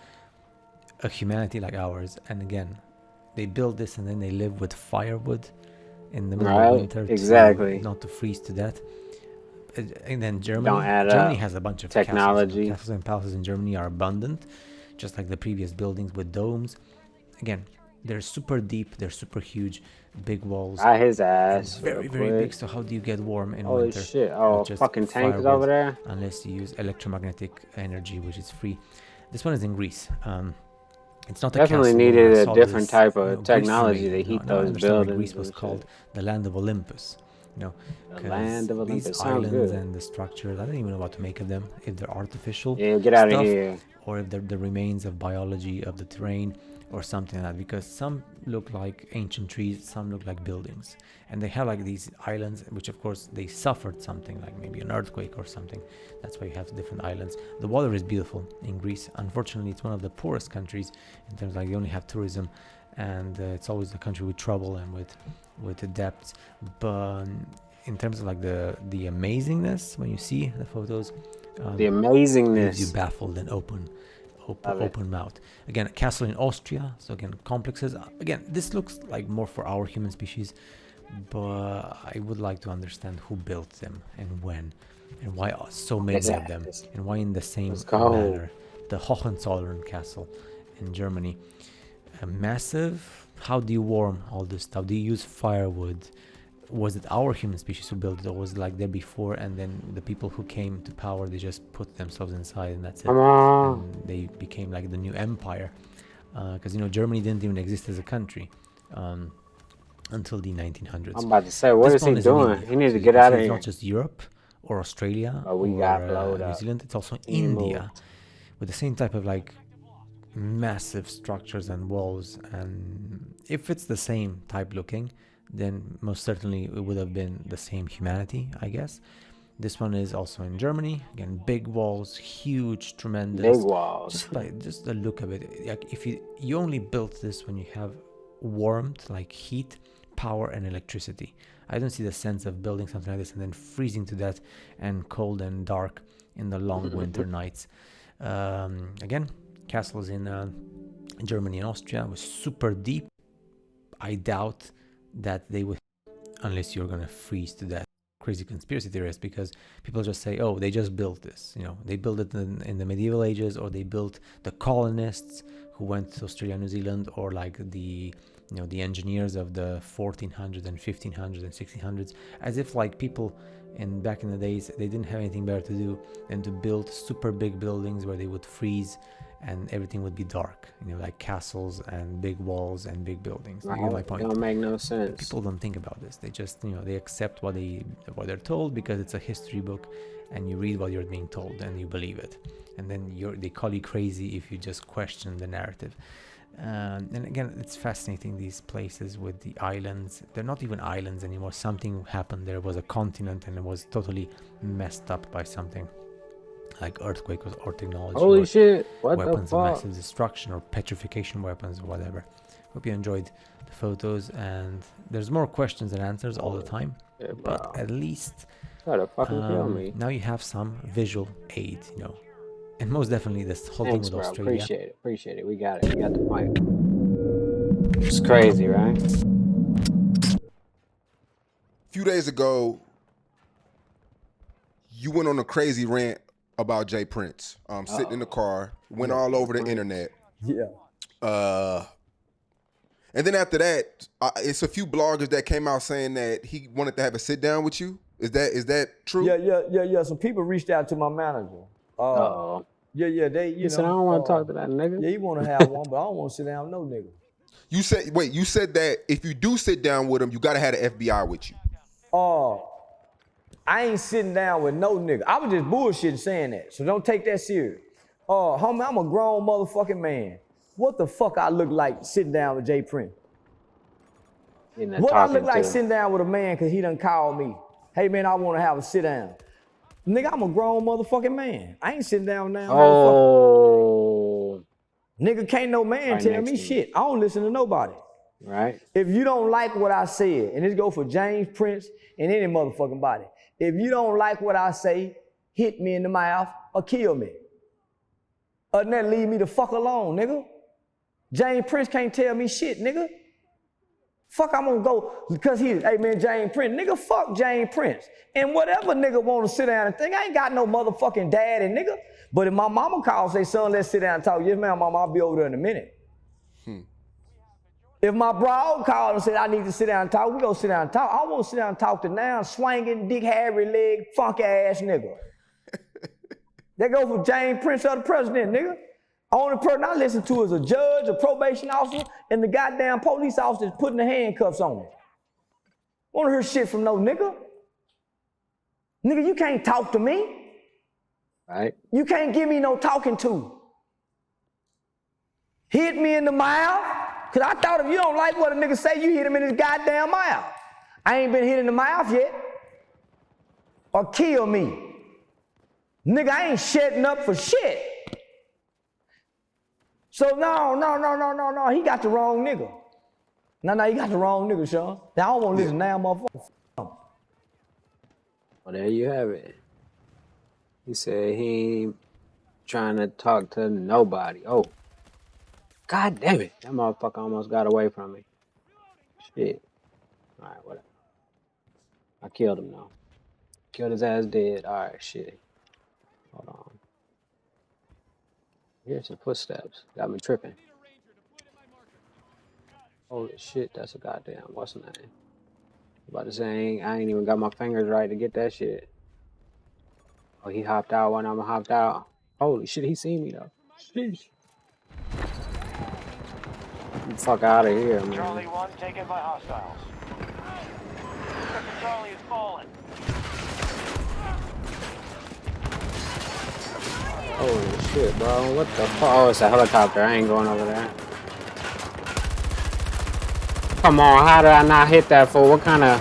a humanity like ours, and again, they build this and then they live with firewood in the middle of winter not to freeze to death. And then Germany has a bunch of technology. Castles and palaces in Germany are abundant, just like the previous buildings with domes. Again, they're super deep, they're super huge, big walls. His ass. Very, very big. So how do you get warm in Holy winter? Holy shit! Oh, fucking tank is over there. Unless you use electromagnetic energy, which is free. This one is in Greece. It's not definitely needed a different type of technology to heat those buildings. Greece was called the land of Olympus. The land of Olympus. These islands and the structures, I don't even know what to make of them. If they're artificial, get out of here, or if they're the remains of biology of the terrain, or something like that. Because some look like ancient trees, some look like buildings, and they have like these islands, which of course they suffered something, like maybe an earthquake or something. That's why you have different islands. The water is beautiful in Greece. Unfortunately, it's one of the poorest countries in terms of like they only have tourism, and it's always the country with trouble and with the debts. But in terms of like the amazingness, when you see the photos, the amazingness, leaves you baffled and open mouth. Again, a castle in Austria. So again, complexes. Again, this looks like more for our human species, but I would like to understand who built them and when, and why so many of them, and why in the same manner. The Hohenzollern castle in Germany, massive. How do you warm all this stuff? Do you use firewood? Was it our human species who built it, or was it like there before, and then the people who came to power, they just put themselves inside and that's it? And they became like the new empire, because Germany didn't even exist as a country until the 1900s. I'm about to say, what is he doing? He needs to get out of here. It's not just Europe or Australia or New Zealand. It's also India, with the same type of like massive structures and walls. And if it's the same type looking, then most certainly it would have been the same humanity, I guess. This one is also in Germany. Again, big walls, huge, tremendous. Big walls. Just the look of it. Like if you only built this when you have warmth, like heat, power, and electricity. I don't see the sense of building something like this and then freezing to death and cold and dark in the long winter nights. Again, castles in Germany and Austria was super deep. I doubt that they would, unless you're gonna freeze to death. Crazy conspiracy theorists, because people just say, oh, they just built this. They built it in the medieval ages, or they built the colonists who went to Australia, New Zealand, or like the engineers of the 1400s and 1500s and 1600s, as if like people back in the days, they didn't have anything better to do than to build super big buildings where they would freeze and everything would be dark, like castles and big walls and big buildings. You get my point? It don't make no sense. People don't think about this. They just, they accept what they're told because it's a history book, and you read what you're being told and you believe it. And then they call you crazy if you just question the narrative. And again, it's fascinating, these places with the islands. They're not even islands anymore. Something happened. There was a continent and it was totally messed up by something. Like earthquake or technology. Holy shit! What weapons the fuck? of massive destruction or petrification weapons or whatever. Hope you enjoyed the photos, and there's more questions than answers all the time. Yeah, but at least try to fucking kill me. Now you have some visual aid, and most definitely this whole thing with Australia. Appreciate it. We got it. We got the point. It's crazy, right? A few days ago, you went on a crazy rant about Jay Prince. Sitting in the car, went all over the internet. Yeah. And then after that, it's a few bloggers that came out saying that he wanted to have a sit down with you. Is that true? Yeah. So people reached out to my manager. Yeah. They, said, I don't want to talk to that nigga. Yeah, he want to have one, but I don't want to sit down with no nigga. You said that if you do sit down with him, you gotta have the FBI with you. I ain't sitting down with no nigga. I was just bullshitting saying that, so don't take that serious. Homie, I'm a grown motherfucking man. What the fuck I look like sitting down with Jay Prince? What I look like sitting down with a man because he done called me. Hey man, I want to have a sit down. Nigga, I'm a grown motherfucking man. I ain't sitting down now. Nigga, can't no man tell me shit. I don't listen to nobody. Right. If you don't like what I said, and this go for James, Prince, and any motherfucking body. If you don't like what I say, hit me in the mouth or kill me. Other than that, leave me the fuck alone, nigga. James Prince can't tell me shit, nigga. Fuck, I'm gonna go, because hey man, James Prince, nigga, fuck James Prince. And whatever nigga wanna sit down and think, I ain't got no motherfucking daddy, nigga. But if my mama calls, say, son, let's sit down and talk. Yes, ma'am, mama, I'll be over there in a minute. If my bro called and said, I need to sit down and talk, we gonna sit down and talk. I won't sit down and talk to now swinging, dick, hairy leg, funky ass nigga. They go for James Prince or the president, nigga. Only person I listen to is a judge, a probation officer, and the goddamn police officer putting the handcuffs on me. Wanna hear shit from no nigga? Nigga, you can't talk to me. Right. You can't give me no talking to. Hit me in the mouth. Cause I thought if you don't like what a nigga say, you hit him in his goddamn mouth. I ain't been hit in the mouth yet. Or kill me. Nigga, I ain't shutting up for shit. So no, he got the wrong nigga. No, you got the wrong nigga, Sean. Now I don't want to listen now, motherfucker. Well, there you have it. He said he ain't trying to talk to nobody. Oh. God damn it. That motherfucker almost got away from me. Shit. Alright, whatever. I killed him though. Killed his ass dead. Alright, shit. Hold on. Here's some footsteps. Got me tripping. Holy shit, that's a goddamn, what's the name? About to say, I ain't even got my fingers right to get that shit. Oh, he hopped out when I'm hopped out. Holy shit, he seen me though. Sheesh. Get the fuck out of here, man. Charlie 1 taken by hostiles. Sector Charlie is fallen. Holy shit, bro. What the fuck? Oh, it's a helicopter. I ain't going over there. Come on, how did I not hit that fool? What kind of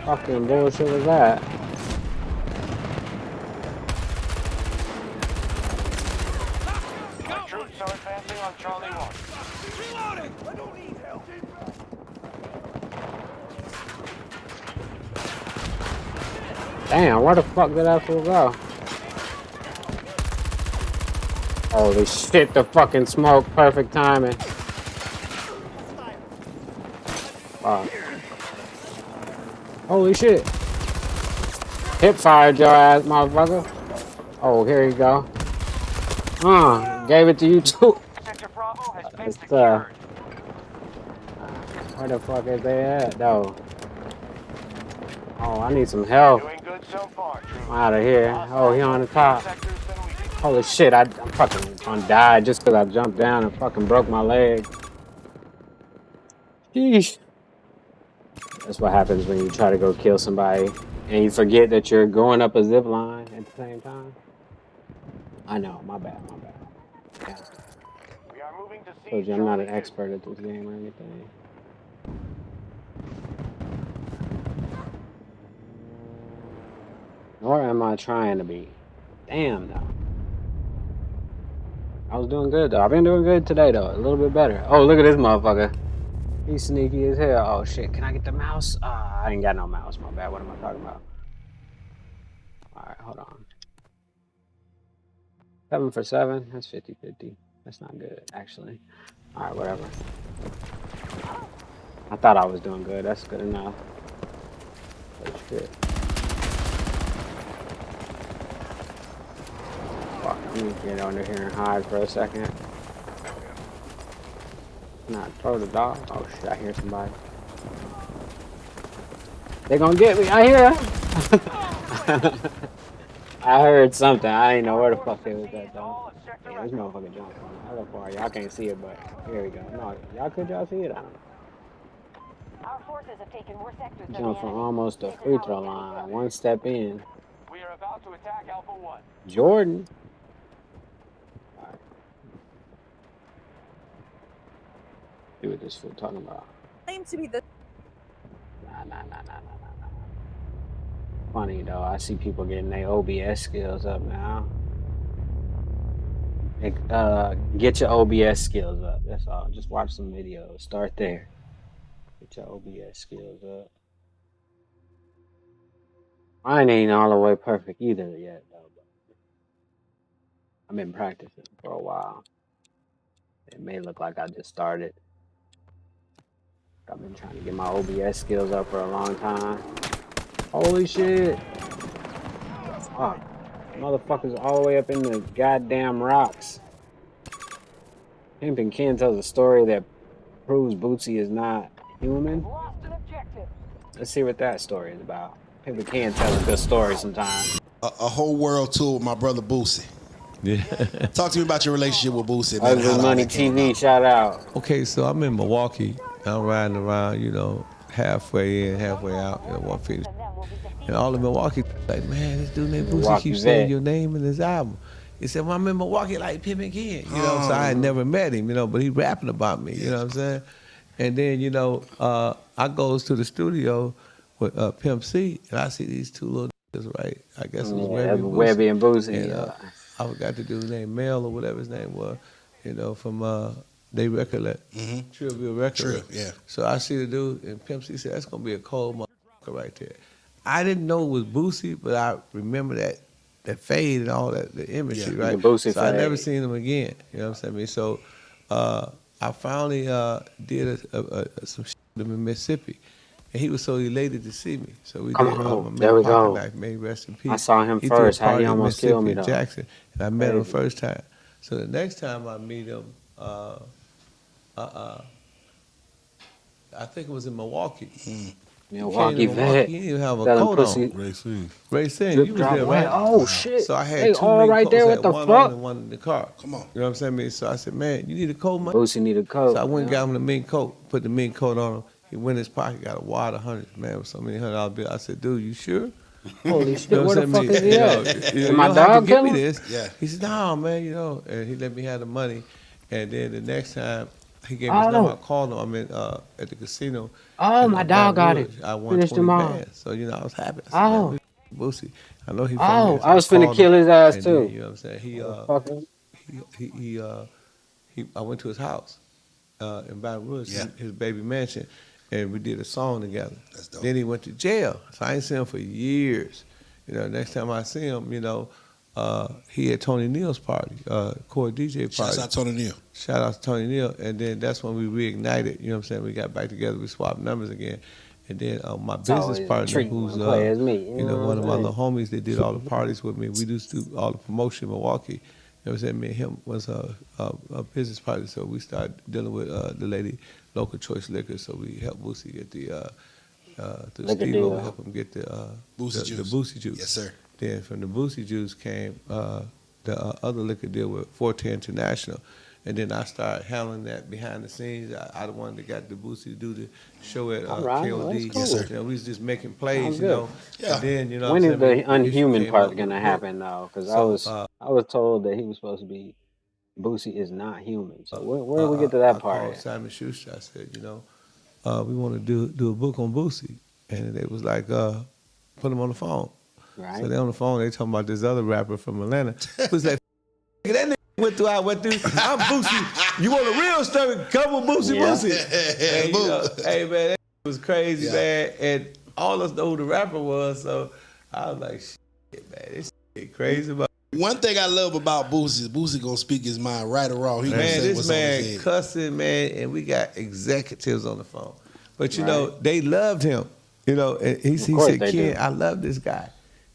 fucking bullshit was that? Our troops are advancing on Charlie 1. Reloading! I don't need help. Damn, where the fuck did that fool go? Holy shit, the fucking smoke. Perfect timing. Wow. Holy shit. Hip fired your ass, motherfucker. Oh, here you go. Gave it to you too. Sector Bravo has been It's, secured. where the fuck is they at, though? Oh, I need some help. Doing good so far, troops. I'm out of here. Oh, he on the top. Holy shit, I'm fucking gonna die just because I jumped down and fucking broke my leg. Sheesh. That's what happens when you try to go kill somebody and you forget that you're going up a zip line at the same time. I know, my bad. Yeah. We are moving to siege Told you I'm not an Charlie 2. expert at this game or anything. Nor am I trying to be. Damn, though. I was doing good, though. I've been doing good today, though. A little bit better. Oh, look at this motherfucker. He's sneaky as hell. Oh, shit. Can I get the mouse? I ain't got no mouse. My bad. What am I talking about? Alright, hold on. 7 for 7. That's 50-50. That's not good, actually. Alright, whatever. I thought I was doing good. That's good enough. Oh, shit. Fuck, I'm gonna get under here and hide for a second. Not throw the dog. Oh shit, I hear somebody. They gonna get me. I hear her. I heard something. I didn't know where the fuck it was at though. Yeah, this motherfucker jumped on me. I look for it. Y'all can't see it, but here we go. No, y'all see it? I don't know. Our forces have taken more sectors than Jump from almost the free throw line. One step in. We are about to attack Alpha 1. Jordan. Alright. See what this fool talking about. Claims to be the Nah. Funny though, I see people getting their OBS skills up now. Get your OBS skills up. That's all. Just watch some videos. Start there. Get your OBS skills up. Mine ain't all the way perfect either yet, though. But I've been practicing for a while. It may look like I just started. I've been trying to get my OBS skills up for a long time. Holy shit. Fuck. Motherfuckers all the way up in the goddamn rocks. Pimpin' Ken tells a story that proves Bootsy is not human. Let's see what that story is about. Pimpin' Ken tells a good story sometimes. A whole world tour with my brother Bootsy. Yeah. Talk to me about your relationship with Bootsy. Ugly Money TV, shout out. Okay, so I'm in Milwaukee. I'm riding around, you know, halfway in, halfway out at 150. And all of Milwaukee, like, man, this dude named Bootsy keeps saying your name in his album. He said, well, I'm in Milwaukee like Pimpin' Ken. You know, so I had never met him, you know, but he rapping about me, you know what I'm saying? And then, you know, I goes to the studio with Pimp C, and I see these two little niggas, right? I guess it was Webby and Bootsy. And, I forgot the dude's name, Mel or whatever his name was, you know, from they record, Trivial Record. True, yeah. So I see the dude, and Pimp C said, that's going to be a cold motherfucker right there. I didn't know it was Bootsy, but I remember that fade and all that, the imagery, right? The Bootsy so fade. I never seen him again, you know what I'm saying? So I finally did some shit with him in Mississippi. And he was so elated to see me. So we did there we go. Knife, may he rest in peace. I saw him he first. How he almost killed me, though. Jackson, and I met him the first time. So the next time I meet him, I think it was in Milwaukee. Milwaukee vet. He didn't even have a coat on. Ray Singh, you was there, right? Oh, shit. So I had they two all right there. What the one fuck? on and one in the car. Come on. You know what I'm saying? So I said, man, you need a coat, man? Bootsy need a coat. So I went and got him the mink coat, put the mink coat on him. He went in his pocket, got a wad of hundreds, man, with so many $100 bills. I said, dude, you sure? Holy shit, where the fuck is he at? You My dog give me him? this. Yeah. He said, no, man, you know, and he let me have the money. And then the next time, he gave me his number. I called him. I'm in at the casino. Oh, my dog got it. I won Finished 20 him off. bands. So, you know, I was happy. I said, Bootsy. I know he from here. So I was finna kill his ass, too. Then, you know what I'm saying? I went to his house in Baton Rouge, his baby mansion, and we did a song together. That's dope. Then he went to jail. So I ain't seen him for years. You know, next time I see him, you know, he had Tony Neal's party, core DJ party. Shout out Tony Neal. Shout out to Tony Neal. And then that's when we reignited. You know what I'm saying? We got back together. We swapped numbers again. And then my business partner, who's you know one of my little homies that did all the parties with me. We used to do all the promotion in Milwaukee. You know what I'm saying? Me and him was a business partner. So we started dealing with the lady, Local Choice Liquor. So we helped Bootsy get the Steve-O, we helped him get the Bootsy Juice. Yes, sir. Then from the Bootsy Juice came the other liquor deal with Forte International. And then I started handling that behind the scenes. I the one that got the Bootsy to do the show at KOD. Cool. Yes, sir. You know, we was just making plays, you know. Yeah. And then, you know, when is the unhuman part gonna happen, though? Because I was told that he was supposed to be, Bootsy is not human. So where do we get to that part? I called Simon Schuster. I said, you know, we want to do a book on Bootsy. And they was like, put him on the phone. Right. So they on the phone, they talking about this other rapper from Atlanta. It was like, that nigga went through, I'm Bootsy. You want a real story? Come with Bootsy, Bootsy. And, you know, hey, man, that was crazy, man. And all of us know who the rapper was, so I was like, shit, man, this shit crazy. But one thing I love about Bootsy is Bootsy gonna speak his mind, right or wrong. He gonna say this what's on his man head. cussing, man, and we got executives on the phone. But, you know, they loved him. You know, and he said, Ken, I love this guy.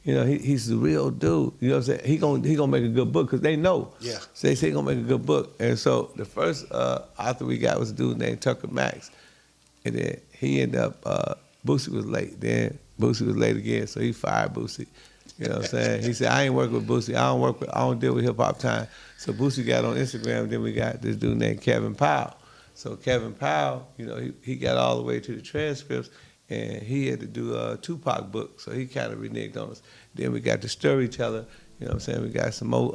You know, he's the real dude. You know what I'm saying? He gonna make a good book because they know. Yeah. So they say he gonna make a good book. And so the first author we got was a dude named Tucker Max. And then he ended up, Bootsy was late. Then Bootsy was late again, so he fired Bootsy. You know what I'm saying? He said, I ain't working with Bootsy. I don't deal with hip hop time. So Bootsy got on Instagram. Then we got this dude named Kevin Powell. So Kevin Powell, you know, he got all the way to the transcripts. And he had to do a Tupac book, so he kind of reneged on us. Then we got the storyteller, you know what I'm saying? We got some more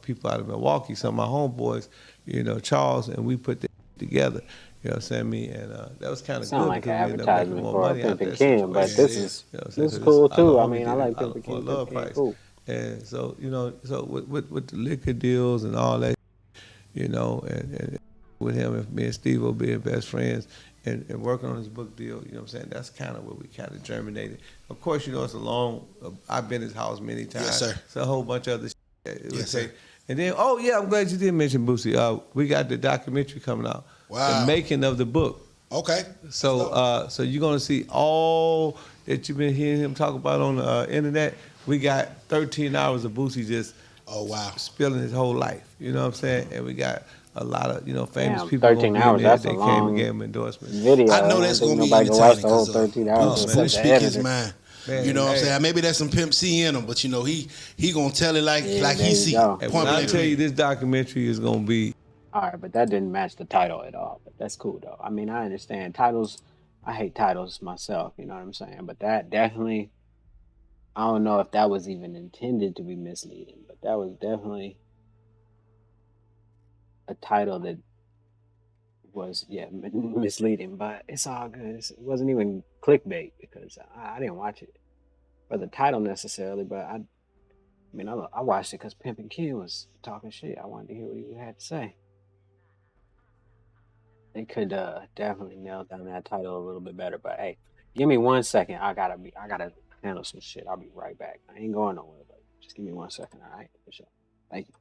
people out of Milwaukee, some of my homeboys, you know, Charles, and we put that together, you know what I'm saying? And that was kind of good. Like an advertisement for Pimpin' Ken, Ken, but this is cool too. I mean, I like Pimpin' Ken. Love price. Cool. And so, you know, so with the liquor deals and all that, you know, and with him and me and Steve being best friends and working on his book deal, you know what I'm saying? That's kind of where we kind of germinated. Of course, you know, it's a long, I've been to his house many times. Yes, sir. It's a whole bunch of other shit. It would Yes, take. sir. And then, oh yeah, I'm glad you did mention Boosie. We got the documentary coming out. Wow. The making of the book. Okay. So so you're gonna see all that you've been hearing him talk about on the internet. We got 13 hours of Boosie just spilling his whole life. You know what I'm saying? And we got a lot of, you know, famous people 13 hours, there. that's They a came long and gave him endorsements. video. I know that's gonna be nobody can watch entertaining the whole because 13 hours. Boosie speak his edited. mind. Man, you know what I'm hey. saying? Maybe there's some Pimp C in him, but you know he gonna tell it like Yeah, there he you see. go. And Point when I blank. tell you this documentary is gonna be, All right, but that didn't match the title at all. But that's cool though. I mean, I understand titles. I hate titles myself. You know what I'm saying? But that definitely. I don't know if that was even intended to be misleading, but that was definitely a title that was misleading. But it's all good. It wasn't even clickbait because I didn't watch it for the title necessarily. But I mean, I watched it because Pimpin' Ken was talking shit. I wanted to hear what he had to say. They could definitely nail down that title a little bit better. But hey, give me 1 second. I gotta handle some shit. I'll be right back. I ain't going nowhere, but just give me 1 second, all right? For sure. Thank you.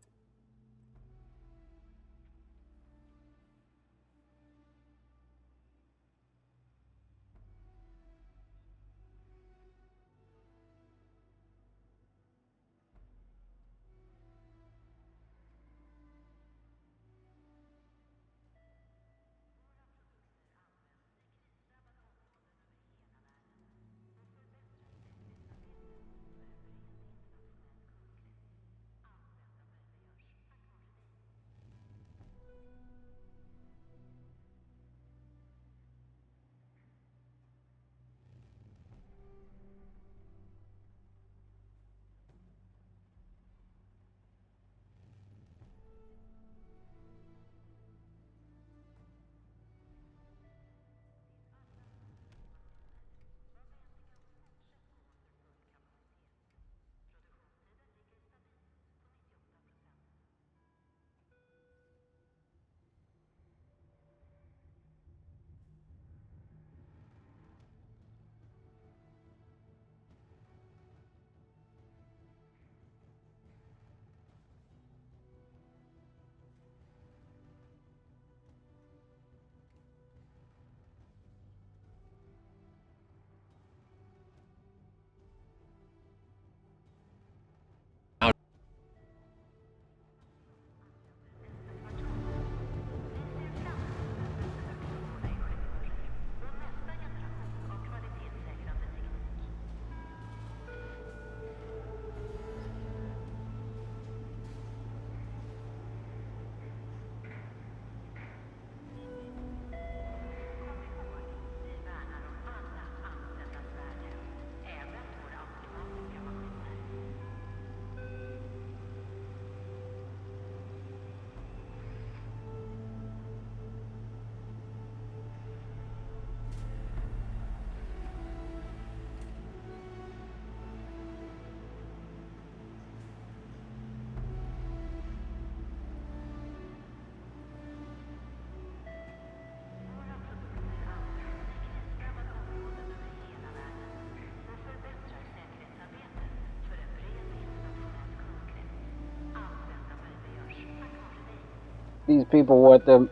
These people want them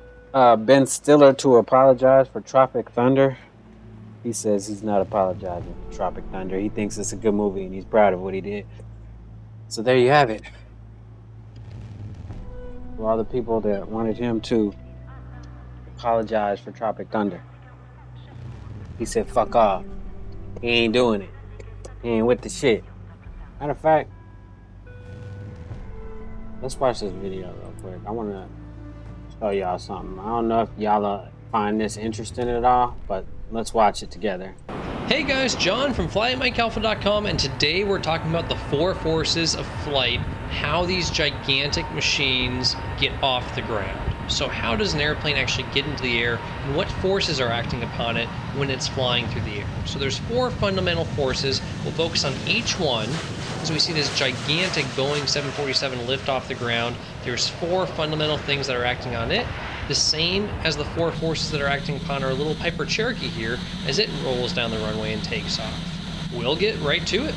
Ben Stiller to apologize for Tropic Thunder. He says he's not apologizing for Tropic Thunder. He thinks it's a good movie and he's proud of what he did. So there you have it. For all the people that wanted him to apologize for Tropic Thunder. He said, fuck off. He ain't doing it. He ain't with the shit. Matter of fact, let's watch this video real quick. I want to show y'all something. I don't know if y'all find this interesting at all, but let's watch it together. Hey guys, John from FlyMikeAlpha.com, and today we're talking about the 4 forces of flight, how these gigantic machines get off the ground. So how does an airplane actually get into the air, and what forces are acting upon it when it's flying through the air? So there's 4 fundamental forces. We'll focus on each one. As we see this gigantic Boeing 747 lift off the ground, there's 4 fundamental things that are acting on it, the same as the 4 forces that are acting upon our little Piper Cherokee here as it rolls down the runway and takes off. We'll get right to it.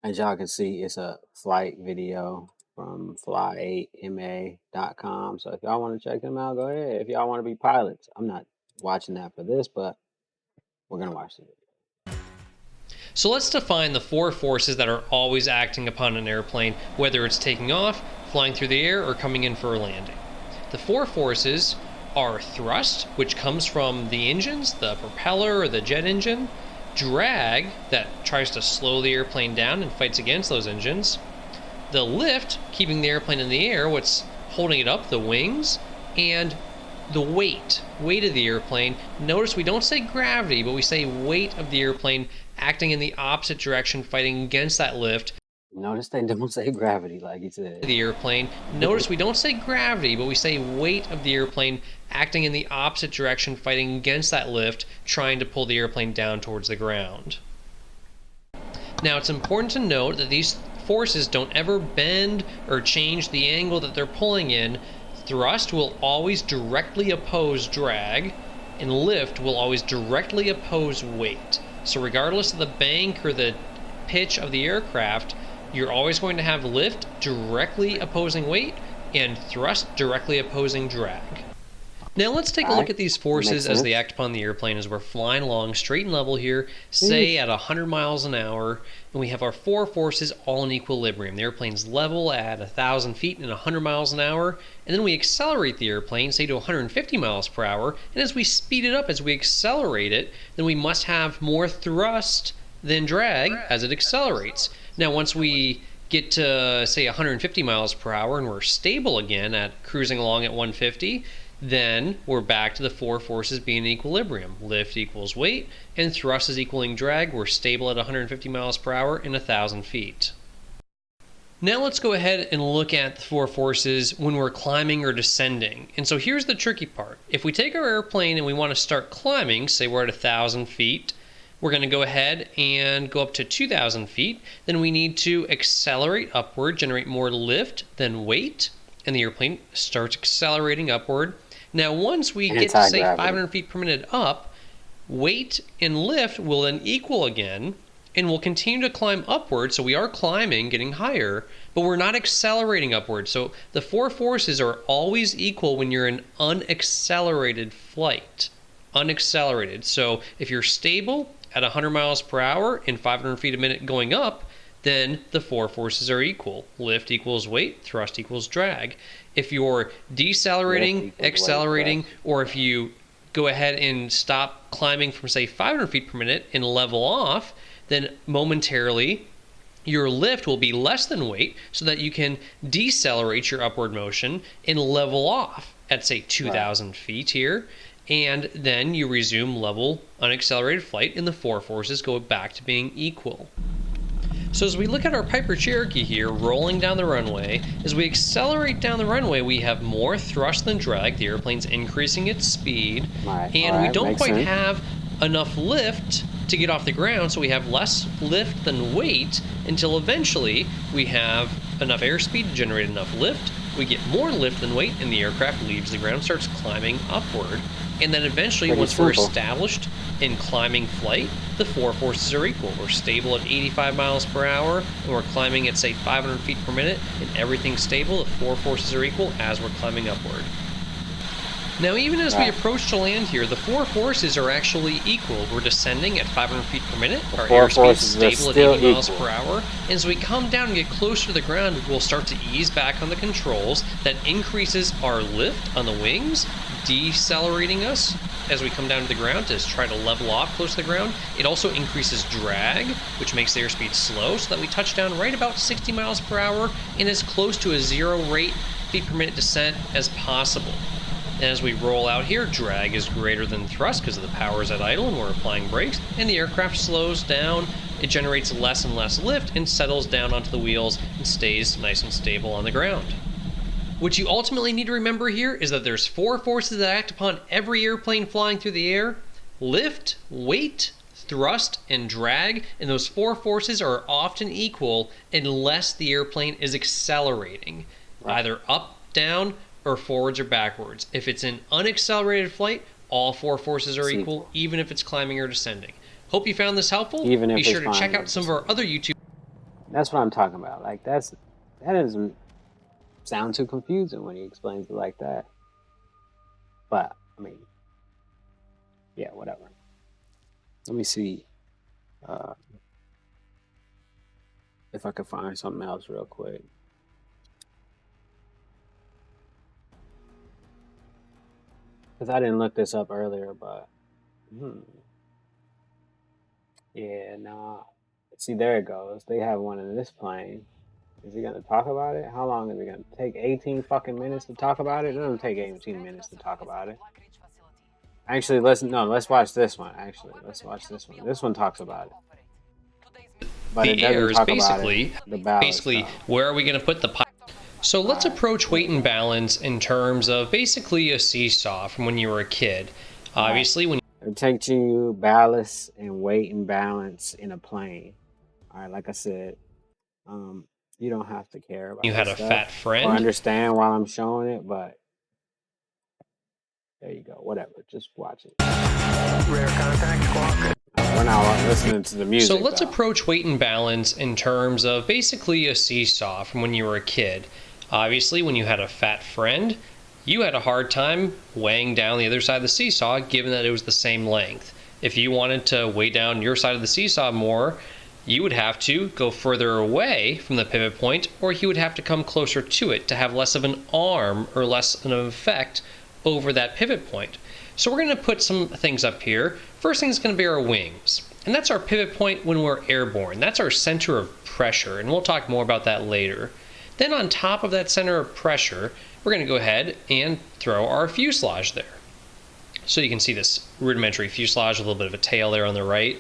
As y'all can see, it's a flight video from fly8ma.com. So if y'all want to check them out, go ahead. If y'all want to be pilots, I'm not watching that for this, but we're going to watch it. So let's define the 4 forces that are always acting upon an airplane, whether it's taking off, flying through the air, or coming in for a landing. The 4 forces are thrust, which comes from the engines, the propeller or the jet engine, drag, that tries to slow the airplane down and fights against those engines, the lift, keeping the airplane in the air, what's holding it up, the wings, and the weight of the airplane. Notice we don't say gravity, but we say weight of the airplane acting in the opposite direction, fighting against that lift. Notice they don't say gravity like you said. The airplane. Notice we don't say gravity, but we say weight of the airplane acting in the opposite direction, fighting against that lift, trying to pull the airplane down towards the ground. Now it's important to note that these forces don't ever bend or change the angle that they're pulling in. Thrust will always directly oppose drag, and lift will always directly oppose weight. So regardless of the bank or the pitch of the aircraft, you're always going to have lift directly opposing weight and thrust directly opposing drag. Now let's take a look at these forces as they act upon the airplane as we're flying along straight and level here, say at 100 miles an hour, and we have our 4 forces all in equilibrium. The airplane's level at 1,000 feet and 100 miles an hour, and then we accelerate the airplane, say to 150 miles per hour, and as we speed it up, as we accelerate it, then we must have more thrust than drag as it accelerates. Now once we get to say 150 miles per hour and we're stable again at cruising along at 150, then we're back to the 4 forces being in equilibrium. Lift equals weight, and thrust is equaling drag. We're stable at 150 miles per hour and 1,000 feet. Now let's go ahead and look at the 4 forces when we're climbing or descending. And so here's the tricky part. If we take our airplane and we want to start climbing, say we're at 1,000 feet, we're going to go ahead and go up to 2,000 feet. Then we need to accelerate upward, generate more lift than weight, and the airplane starts accelerating upward. Now once we get to say 500 feet per minute up, weight and lift will then equal again, and we'll continue to climb upward. So we are climbing, getting higher, but we're not accelerating upward. So the 4 forces are always equal when you're in unaccelerated flight. Unaccelerated. So if you're stable at 100 miles per hour and 500 feet a minute going up, then the 4 forces are equal. Lift equals weight, thrust equals drag. If you're decelerating, accelerating, or if you go ahead and stop climbing from say 500 feet per minute and level off, then momentarily your lift will be less than weight so that you can decelerate your upward motion and level off at say 2,000 feet here. And then you resume level unaccelerated flight and the 4 forces go back to being equal. So as we look at our Piper Cherokee here rolling down the runway, as we accelerate down the runway we have more thrust than drag, the airplane's increasing its speed, and we don't quite have enough lift to get off the ground, so we have less lift than weight until eventually we have enough airspeed to generate enough lift, we get more lift than weight, and the aircraft leaves the ground and starts climbing upward. And then eventually, once we're established in climbing flight, the 4 forces are equal. We're stable at 85 miles per hour, and we're climbing at, say, 500 feet per minute, and everything's stable. The 4 forces are equal as we're climbing upward. Now, even as we approach to land here, the 4 forces are actually equal. We're descending at 500 feet per minute. Our airspeed is stable at 80 miles per hour. And as we come down and get closer to the ground, we'll start to ease back on the controls. That increases our lift on the wings, decelerating us as we come down to the ground to try to level off close to the ground. It also increases drag, which makes the airspeed slow, so that we touch down right about 60 miles per hour and as close to a 0 rate feet per minute descent as possible. And as we roll out here, drag is greater than thrust because the power is at idle and we're applying brakes, and the aircraft slows down. It generates less and less lift and settles down onto the wheels and stays nice and stable on the ground. What you ultimately need to remember here is that there's 4 forces that act upon every airplane flying through the air: lift, weight, thrust, and drag, and those 4 forces are often equal unless the airplane is accelerating, either up, down, or forwards or backwards. If it's an unaccelerated flight, all 4 forces are equal, even if it's climbing or descending. Hope you found this helpful. Be sure to check out some of our other YouTube. That's what I'm talking about. Like that doesn't sound too confusing when he explains it like that. But I mean, yeah, whatever. Let me see if I can find something else real quick. Because I didn't look this up earlier, but yeah, nah. See, there it goes. They have one in this plane. Is he gonna talk about it? How long is it gonna take? 18 fucking minutes to talk about it? It doesn't take 18 minutes to talk about it. Actually, let's watch this one. Actually, let's watch this one. This one talks about it. But The air is basically where are we going to put the pilot? So let's approach weight and balance in terms of basically a seesaw from when you were a kid. Obviously, when it takes you ballast and weight and balance in a plane. All right, like I said, you don't have to care about you had a fat friend or understand while I'm showing it, but there you go. Whatever, just watch it. Rare contact squawk. We're now listening to the music. So let's approach weight and balance in terms of basically a seesaw from when you were a kid. Obviously, when you had a fat friend, you had a hard time weighing down the other side of the seesaw, given that it was the same length. If you wanted to weigh down your side of the seesaw more, you would have to go further away from the pivot point, or you would have to come closer to it to have less of an arm or less of an effect over that pivot point. So we're going to put some things up here. First thing is going to be our wings. And that's our pivot point when we're airborne. That's our center of pressure, and we'll talk more about that later. Then on top of that center of pressure, we're going to go ahead and throw our fuselage there. So you can see this rudimentary fuselage with a little bit of a tail there on the right.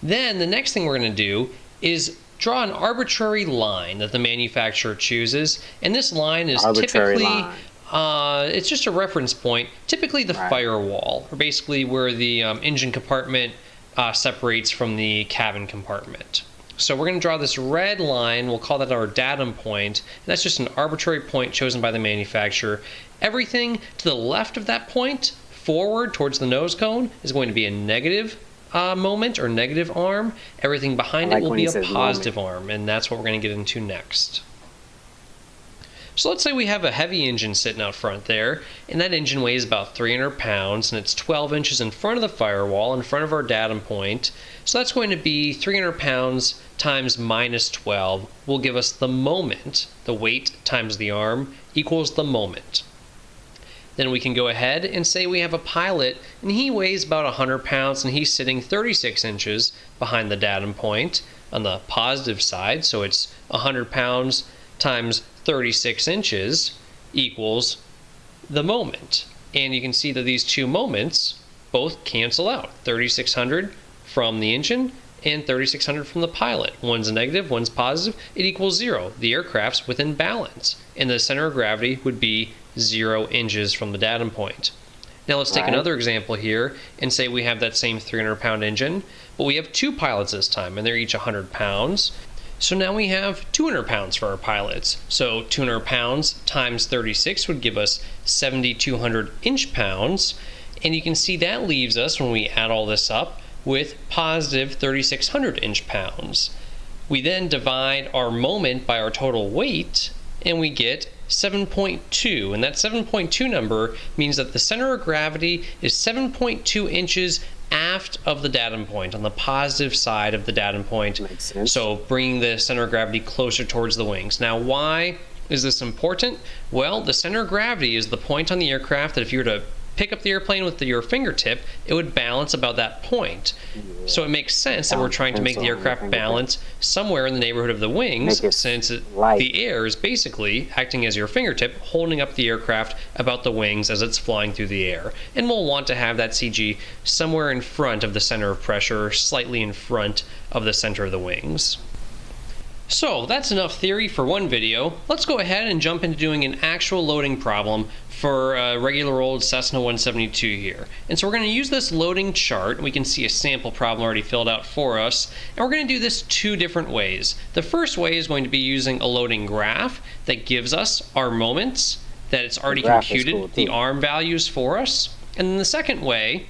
Then the next thing we're going to do is draw an arbitrary line that the manufacturer chooses, and this line is typically it's just a reference point, typically the firewall, or basically where the engine compartment separates from the cabin compartment. So we're going to draw this red line, we'll call that our datum point, and that's just an arbitrary point chosen by the manufacturer. Everything to the left of that point, forward towards the nose cone, is going to be a negative moment or negative arm. Everything behind it will be a positive arm, and that's what we're going to get into next. So let's say we have a heavy engine sitting out front there, and that engine weighs about 300 pounds, and it's 12 inches in front of the firewall, in front of our datum point. So that's going to be 300 pounds times minus 12 will give us the moment. The weight times the arm equals the moment. Then we can go ahead and say we have a pilot, and he weighs about 100 pounds, and he's sitting 36 inches behind the datum point on the positive side. So it's 100 pounds times 36 inches equals the moment. And you can see that these two moments both cancel out. 3,600 from the engine and 3,600 from the pilot. One's negative, one's positive. It equals 0. The aircraft's within balance, and the center of gravity would be 0 inches from the datum point. Now let's take another example here and say we have that same 300-pound engine, but we have 2 pilots this time, and they're each 100 pounds. So now we have 200 pounds for our pilots. So 200 pounds times 36 would give us 7,200 inch-pounds. And you can see that leaves us, when we add all this up, with positive 3,600 inch-pounds. We then divide our moment by our total weight, and we get 7.2. And that 7.2 number means that the center of gravity is 7.2 inches aft of the datum point, on the positive side of the datum point. Makes sense. So bringing the center of gravity closer towards the wings. Now, why is this important? Well, the center of gravity is the point on the aircraft that if you were to pick up the airplane with your fingertip, it would balance about that point. So it makes sense that we're trying to make the aircraft balance somewhere in the neighborhood of the wings, since the air is basically acting as your fingertip, holding up the aircraft about the wings as it's flying through the air. And we'll want to have that CG somewhere in front of the center of pressure, slightly in front of the center of the wings. So that's enough theory for one video. Let's go ahead and jump into doing an actual loading problem for a regular old Cessna 172 here. And so we're going to use this loading chart. We can see a sample problem already filled out for us. And we're going to do this two different ways. The first way is going to be using a loading graph that gives us our moments, that it's already computed the arm values for us. And then the second way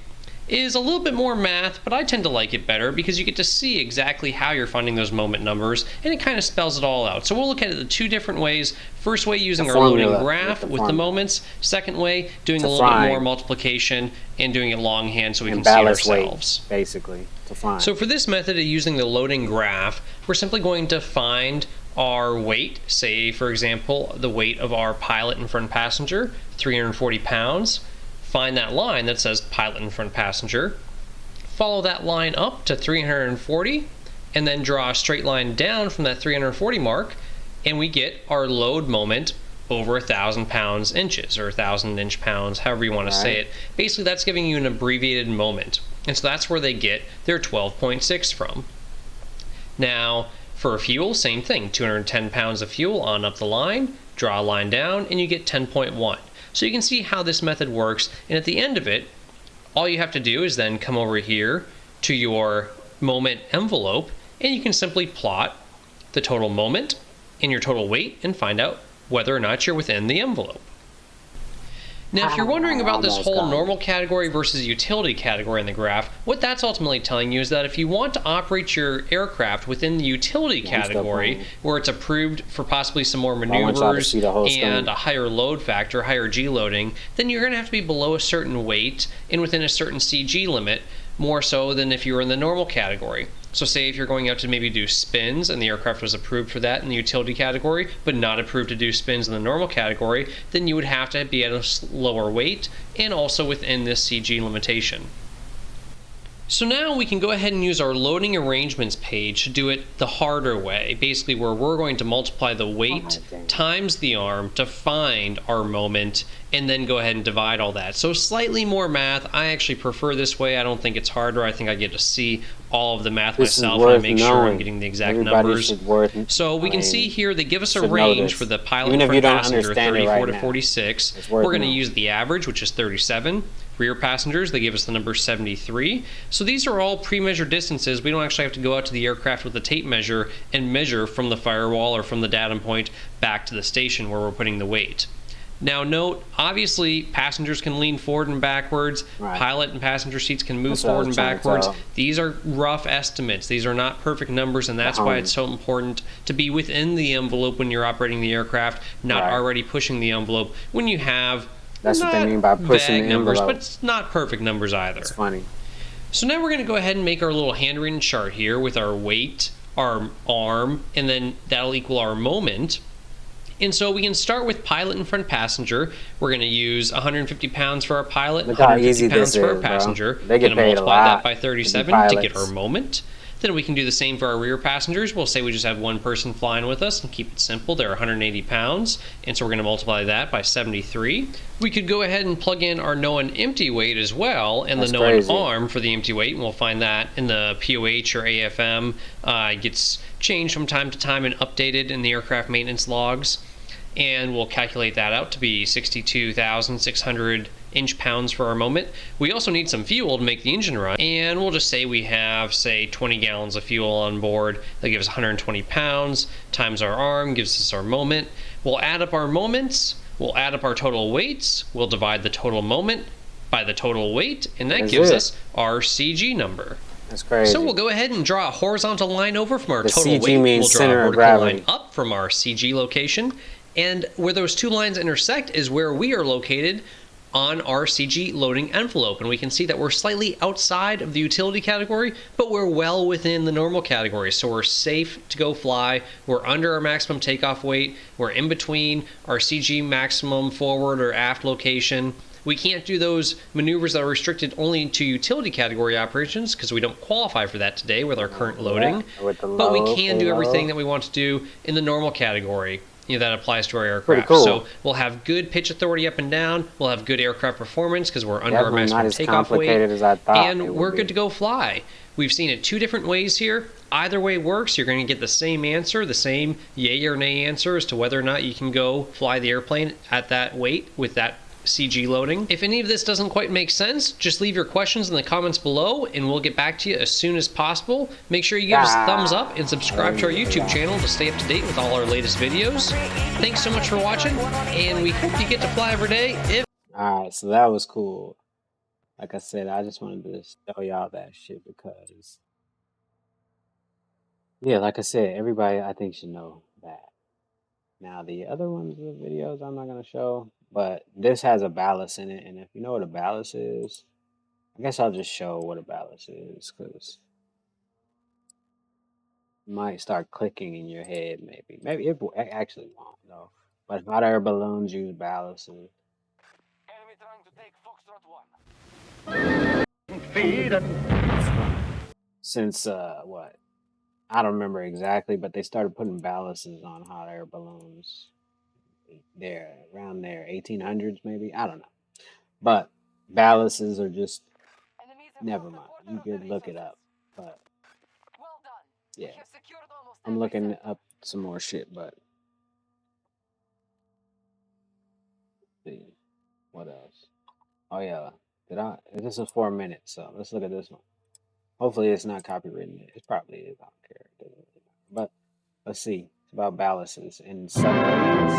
is a little bit more math, but I tend to like it better because you get to see exactly how you're finding those moment numbers, and it kind of spells it all out. So we'll look at it the two different ways. First way, using our loading graph with the moments. Second way, doing a little bit more multiplication and doing it longhand so we can see ourselves. Basically, to find. So for this method of using the loading graph, we're simply going to find our weight. Say, for example, the weight of our pilot and front passenger, 340 pounds. Find that line that says pilot and front passenger, follow that line up to 340, and then draw a straight line down from that 340 mark, and we get our load moment over 1,000 pounds inches, or 1,000 inch pounds, however you want to say it. Basically, that's giving you an abbreviated moment, and so that's where they get their 12.6 from. Now, for fuel, same thing, 210 pounds of fuel on up the line, draw a line down, and you get 10.1. So you can see how this method works, and at the end of it, all you have to do is then come over here to your moment envelope, and you can simply plot the total moment and your total weight and find out whether or not you're within the envelope. Now, if you're wondering about this whole normal category versus utility category in the graph, what that's ultimately telling you is that if you want to operate your aircraft within the utility category, where it's approved for possibly some more maneuvers and a higher load factor, higher G loading, then you're going to have to be below a certain weight and within a certain CG limit, more so than if you were in the normal category. So say if you're going out to maybe do spins and the aircraft was approved for that in the utility category, but not approved to do spins in the normal category, then you would have to be at a lower weight and also within this CG limitation. So now we can go ahead and use our loading arrangements page to do it the harder way, basically where we're going to multiply the weight times the arm to find our moment and then go ahead and divide all that. So slightly more math. I actually prefer this way. I don't think it's harder. I think I get to see all of the math myself and I make sure I'm getting the exact numbers. So we can see here they give us a range for the pilot and front passenger, 34 to 46. We're going to use the average, which is 37. Rear passengers, they give us the number 73. So these are all pre-measured distances. We don't actually have to go out to the aircraft with a tape measure and measure from the firewall or from the datum point back to the station where we're putting the weight. Now note, obviously passengers can lean forward and backwards, pilot and passenger seats can move forward and backwards. These are rough estimates. These are not perfect numbers, and that's why it's so important to be within the envelope when you're operating the aircraft, not already pushing the envelope when you have that's what they mean by pushing the numbers, envelope. but it's not perfect numbers either. It's funny. So now we're going to go ahead and make our little handwritten chart here with our weight, our arm, and then that'll equal our moment. And so we can start with pilot and front passenger. We're going to use 150 pounds for our pilot, 150 pounds for our passenger. We're going to multiply that by 37 to get our moment. Then we can do the same for our rear passengers. We'll say we just have one person flying with us and keep it simple. They're 180 pounds, and so we're going to multiply that by 73. We could go ahead and plug in our known empty weight as well, and the known arm for the empty weight, and we'll find that in the POH or AFM. It gets changed from time to time and updated in the aircraft maintenance logs, and we'll calculate that out to be 62,600 inch-pounds for our moment. We also need some fuel to make the engine run, and we'll just say we have, say, 20 gallons of fuel on board. That gives 120 pounds times our arm gives us our moment. We'll add up our moments, we'll add up our total weights, we'll divide the total moment by the total weight, and that gives us our CG number. That's crazy. So we'll go ahead and draw a horizontal line over from our total CG weight. Means we'll draw center a of vertical gravity. line up from our CG location, and where those two lines intersect is where we are located on our CG loading envelope, and we can see that we're slightly outside of the utility category, but we're well within the normal category, so we're safe to go fly. We're under our maximum takeoff weight. We're in between our CG maximum forward or aft location. We can't do those maneuvers that are restricted only to utility category operations because we don't qualify for that today with our current loading. But we can do everything that we want to do in the normal category. That applies to our aircraft. Cool. So we'll have good pitch authority up and down. We'll have good aircraft performance because we're under our maximum takeoff weight. And we're good to go fly. We've seen it 2 different ways here. Either way works. You're going to get the same answer, the same yay or nay answer as to whether or not you can go fly the airplane at that weight with that CG loading. If any of this doesn't quite make sense, just leave your questions in the comments below and we'll get back to you as soon as possible. Make sure you give us a thumbs up and subscribe to our YouTube channel to stay up to date with all our latest videos. Thanks so much for watching, and we hope you get to fly every day. Alright, so that was cool. Like I said, I just wanted to show y'all that shit because, yeah, like I said, everybody I think should know that. Now, the other ones, the videos I'm not going to show, but this has a ballast in it, and if you know what a ballast is, I guess I'll just show what a ballast is, because it might start clicking in your head, maybe. Maybe it actually won't, though. But hot air balloons use ballasts. And since, what? I don't remember exactly, but they started putting ballasts on hot air balloons there, around there, 1800s maybe? I don't know. But ballasts are just, never mind. You could look it up. But, yeah. I'm looking up some more shit, but. Let's see. What else? Oh, yeah. This is 4 minutes, so let's look at this one. Hopefully it's not copywritten. It probably is. I don't care. It doesn't really matter. But let's see. It's about ballasts in submarines.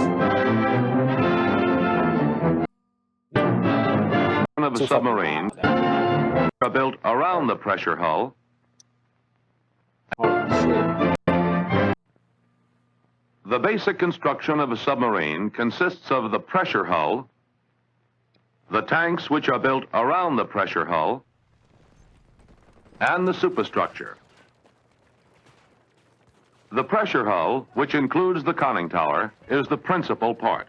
Of a submarine are built around the pressure hull. The basic construction of a submarine consists of the pressure hull, the tanks which are built around the pressure hull, and the superstructure. The pressure hull, which includes the conning tower, is the principal part.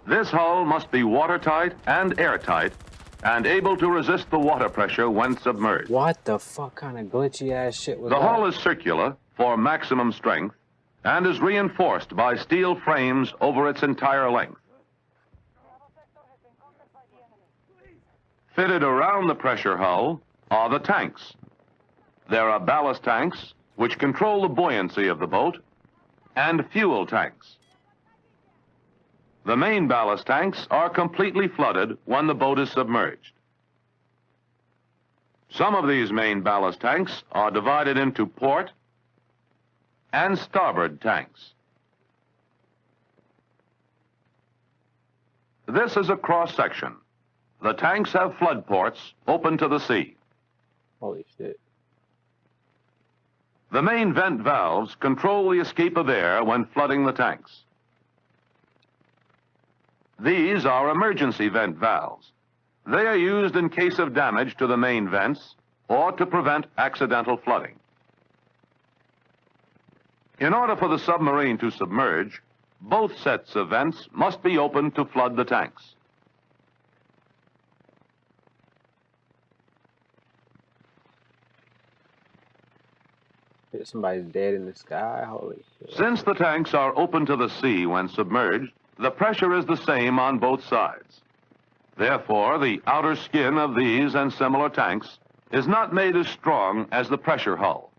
This hull must be watertight and airtight and able to resist the water pressure when submerged. What the fuck kind of glitchy ass shit was that? The hull is circular for maximum strength and is reinforced by steel frames over its entire length. Fitted around the pressure hull are the tanks. There are ballast tanks, which control the buoyancy of the boat, and fuel tanks. The main ballast tanks are completely flooded when the boat is submerged. Some of these main ballast tanks are divided into port and starboard tanks. This is a cross-section. The tanks have flood ports open to the sea. Holy shit. The main vent valves control the escape of air when flooding the tanks. These are emergency vent valves. They are used in case of damage to the main vents or to prevent accidental flooding. In order for the submarine to submerge, both sets of vents must be open to flood the tanks. Somebody's dead in the sky. Holy shit. Since the tanks are open to the sea when submerged, the pressure is the same on both sides. Therefore, the outer skin of these and similar tanks is not made as strong as the pressure hull.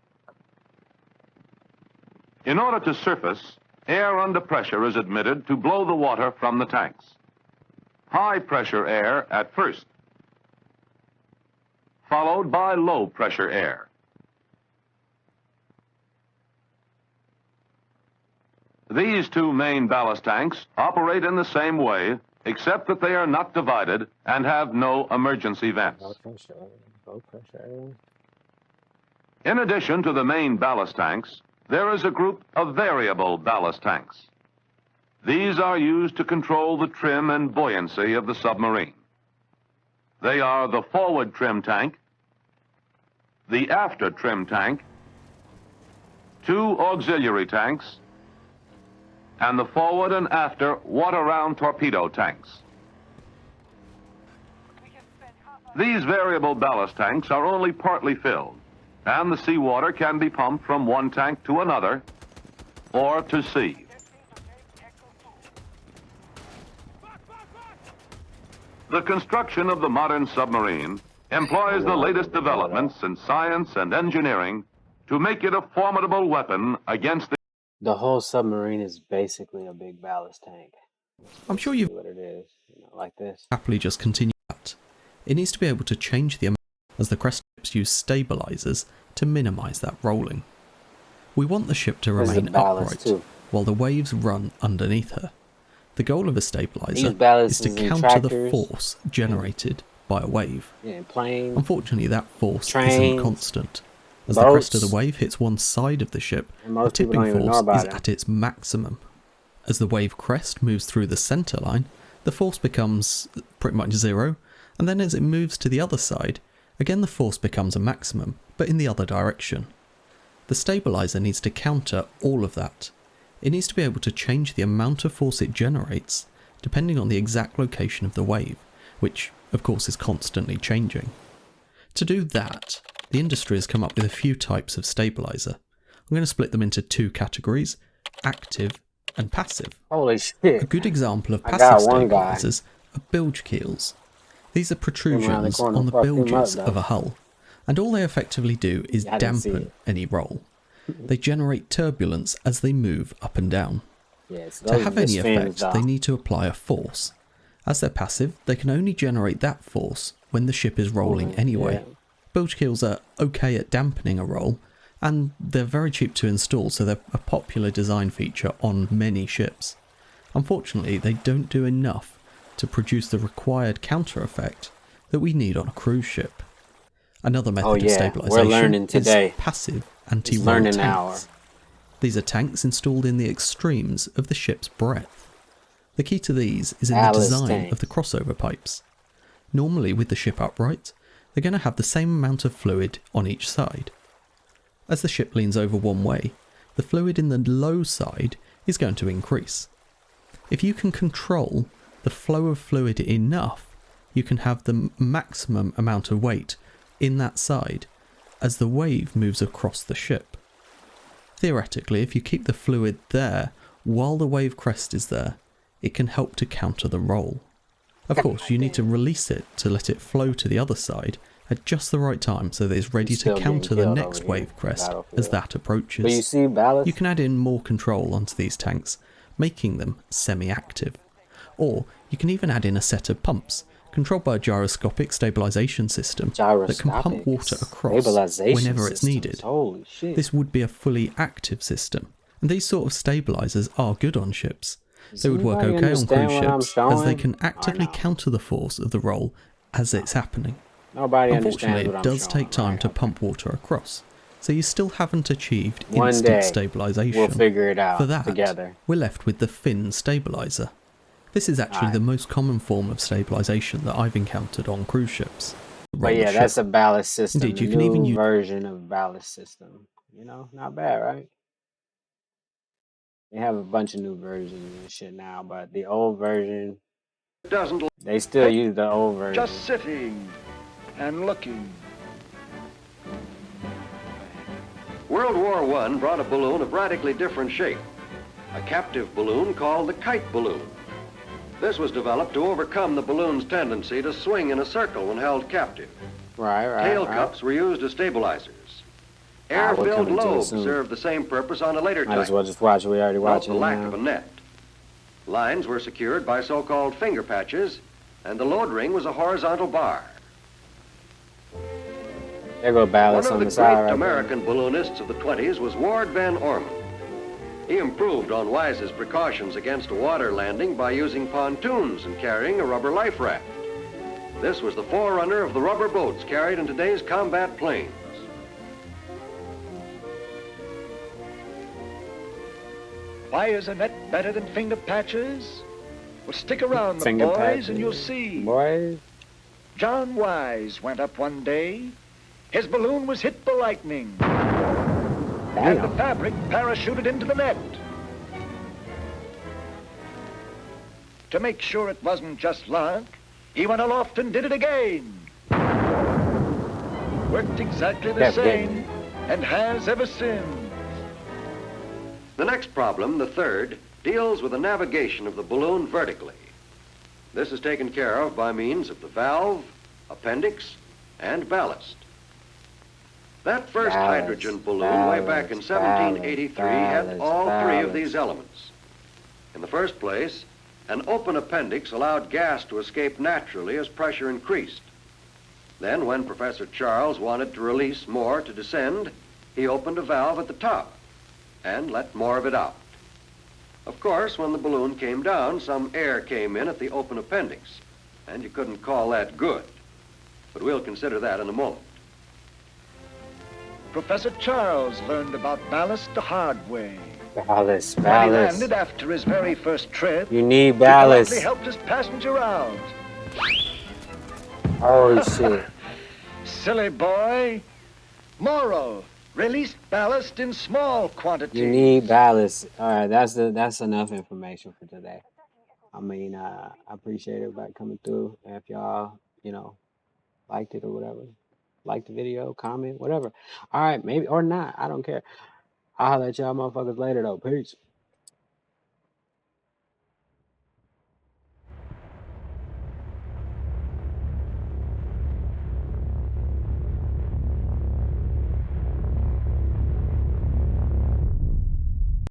In order to surface, air under pressure is admitted to blow the water from the tanks. High pressure air at first, followed by low pressure air. These two main ballast tanks operate in the same way, except that they are not divided and have no emergency vents. In addition to the main ballast tanks, there is a group of variable ballast tanks. These are used to control the trim and buoyancy of the submarine. They are the forward trim tank, the after trim tank, two auxiliary tanks, and the forward and after water-round torpedo tanks. These variable ballast tanks are only partly filled, and the seawater can be pumped from one tank to another or to sea. The construction of the modern submarine employs the latest developments in science and engineering to make it a formidable weapon against the whole submarine is basically a big ballast tank. I'm sure you've what it is, like this. Happily just continue that. It needs to be able to change the amount as the crest ships use stabilizers to minimize that rolling. We want the ship to remain upright while the waves run underneath her. The goal of a stabilizer is to counter the force generated by a wave. Unfortunately, that force isn't constant. As the crest of the wave hits one side of the ship, the tipping force is at its maximum. As the wave crest moves through the center line, the force becomes pretty much zero, and then as it moves to the other side, again the force becomes a maximum, but in the other direction. The stabilizer needs to counter all of that. It needs to be able to change the amount of force it generates, depending on the exact location of the wave, which of course is constantly changing. To do that, the industry has come up with a few types of stabilizer. I'm going to split them into two categories, active and passive. Holy shit. A good example of passive stabilizers are bilge keels. These are protrusions on the bilges of a hull, and all they effectively do is dampen any roll. They generate turbulence as they move up and down. To have any effect, they need to apply a force. As they're passive, they can only generate that force when the ship is rolling anyway. Bilge keels are okay at dampening a roll, and they're very cheap to install, so they're a popular design feature on many ships. Unfortunately, they don't do enough to produce the required counter effect that we need on a cruise ship. Another method of stabilization is passive anti-roll tanks. These are tanks installed in the extremes of the ship's breadth. The key to these is in the design of the crossover pipes. Normally, with the ship upright, they're going to have the same amount of fluid on each side. As the ship leans over one way, the fluid in the low side is going to increase. If you can control the flow of fluid enough, you can have the maximum amount of weight in that side as the wave moves across the ship. Theoretically, if you keep the fluid there while the wave crest is there, it can help to counter the roll. Of course, you need to release it to let it flow to the other side at just the right time so that it's ready to counter the next wave crest as that approaches. But you see ballast? You can add in more control onto these tanks, making them semi-active. Or you can even add in a set of pumps, controlled by a gyroscopic stabilization system that can pump water across whenever it's needed. Holy shit. This would be a fully active system, and these sort of stabilizers are good on ships. They would work okay on cruise ships, as they can actively counter the force of the roll as it's happening. Unfortunately, it does take time to pump water across, so you still haven't achieved instant stabilization. We'll figure it out For that, together. We're left with the fin stabilizer. This is actually the most common form of stabilization that I've encountered on cruise ships. But yeah, that's a ballast system. Indeed, you can even use version of ballast system. You know, not bad, right? They have a bunch of new versions and shit now, but the old version, they still use the old version. Just sitting and looking. World War I brought a balloon of radically different shape, a captive balloon called the kite balloon. This was developed to overcome the balloon's tendency to swing in a circle when held captive. Tail cups were used as stabilizers. Air-filled lobes served the same purpose on a later type. Might as well just watch it. We already watched it. The lack of a net. Lines were secured by so-called finger patches, and the load ring was a horizontal bar. There go ballast on the side. One of the great American balloonists of the 20s was Ward Van Orman. He improved on Wise's precautions against a water landing by using pontoons and carrying a rubber life raft. This was the forerunner of the rubber boats carried in today's combat planes. Why is a net better than finger patches? Well, stick around, the boys, and you'll see. Boys. John Wise went up one day. His balloon was hit by lightning. And the fabric parachuted into the net. To make sure it wasn't just luck, he went aloft and did it again. worked exactly the same and has ever since. The next problem, the third, deals with the navigation of the balloon vertically. This is taken care of by means of the valve, appendix, and ballast. That first hydrogen balloon way back in 1783 had all three of these elements. In the first place, an open appendix allowed gas to escape naturally as pressure increased. Then, when Professor Charles wanted to release more to descend, he opened a valve at the top and let more of it out. Of course, when the balloon came down, some air came in at the open appendix, and you couldn't call that good. But we'll consider that in a moment. Professor Charles learned about ballast the hard way. Ballast. When he landed after his very first trip, You need ballast. he helped his passenger out. Oh shit. Silly boy. Moral: release ballast in small quantities. You need ballast. All right, that's enough information for today. I mean, I appreciate everybody coming through. If y'all, liked it or whatever, like the video, comment, whatever. All right, maybe or not, I don't care. I'll holler at y'all motherfuckers later though. Peace.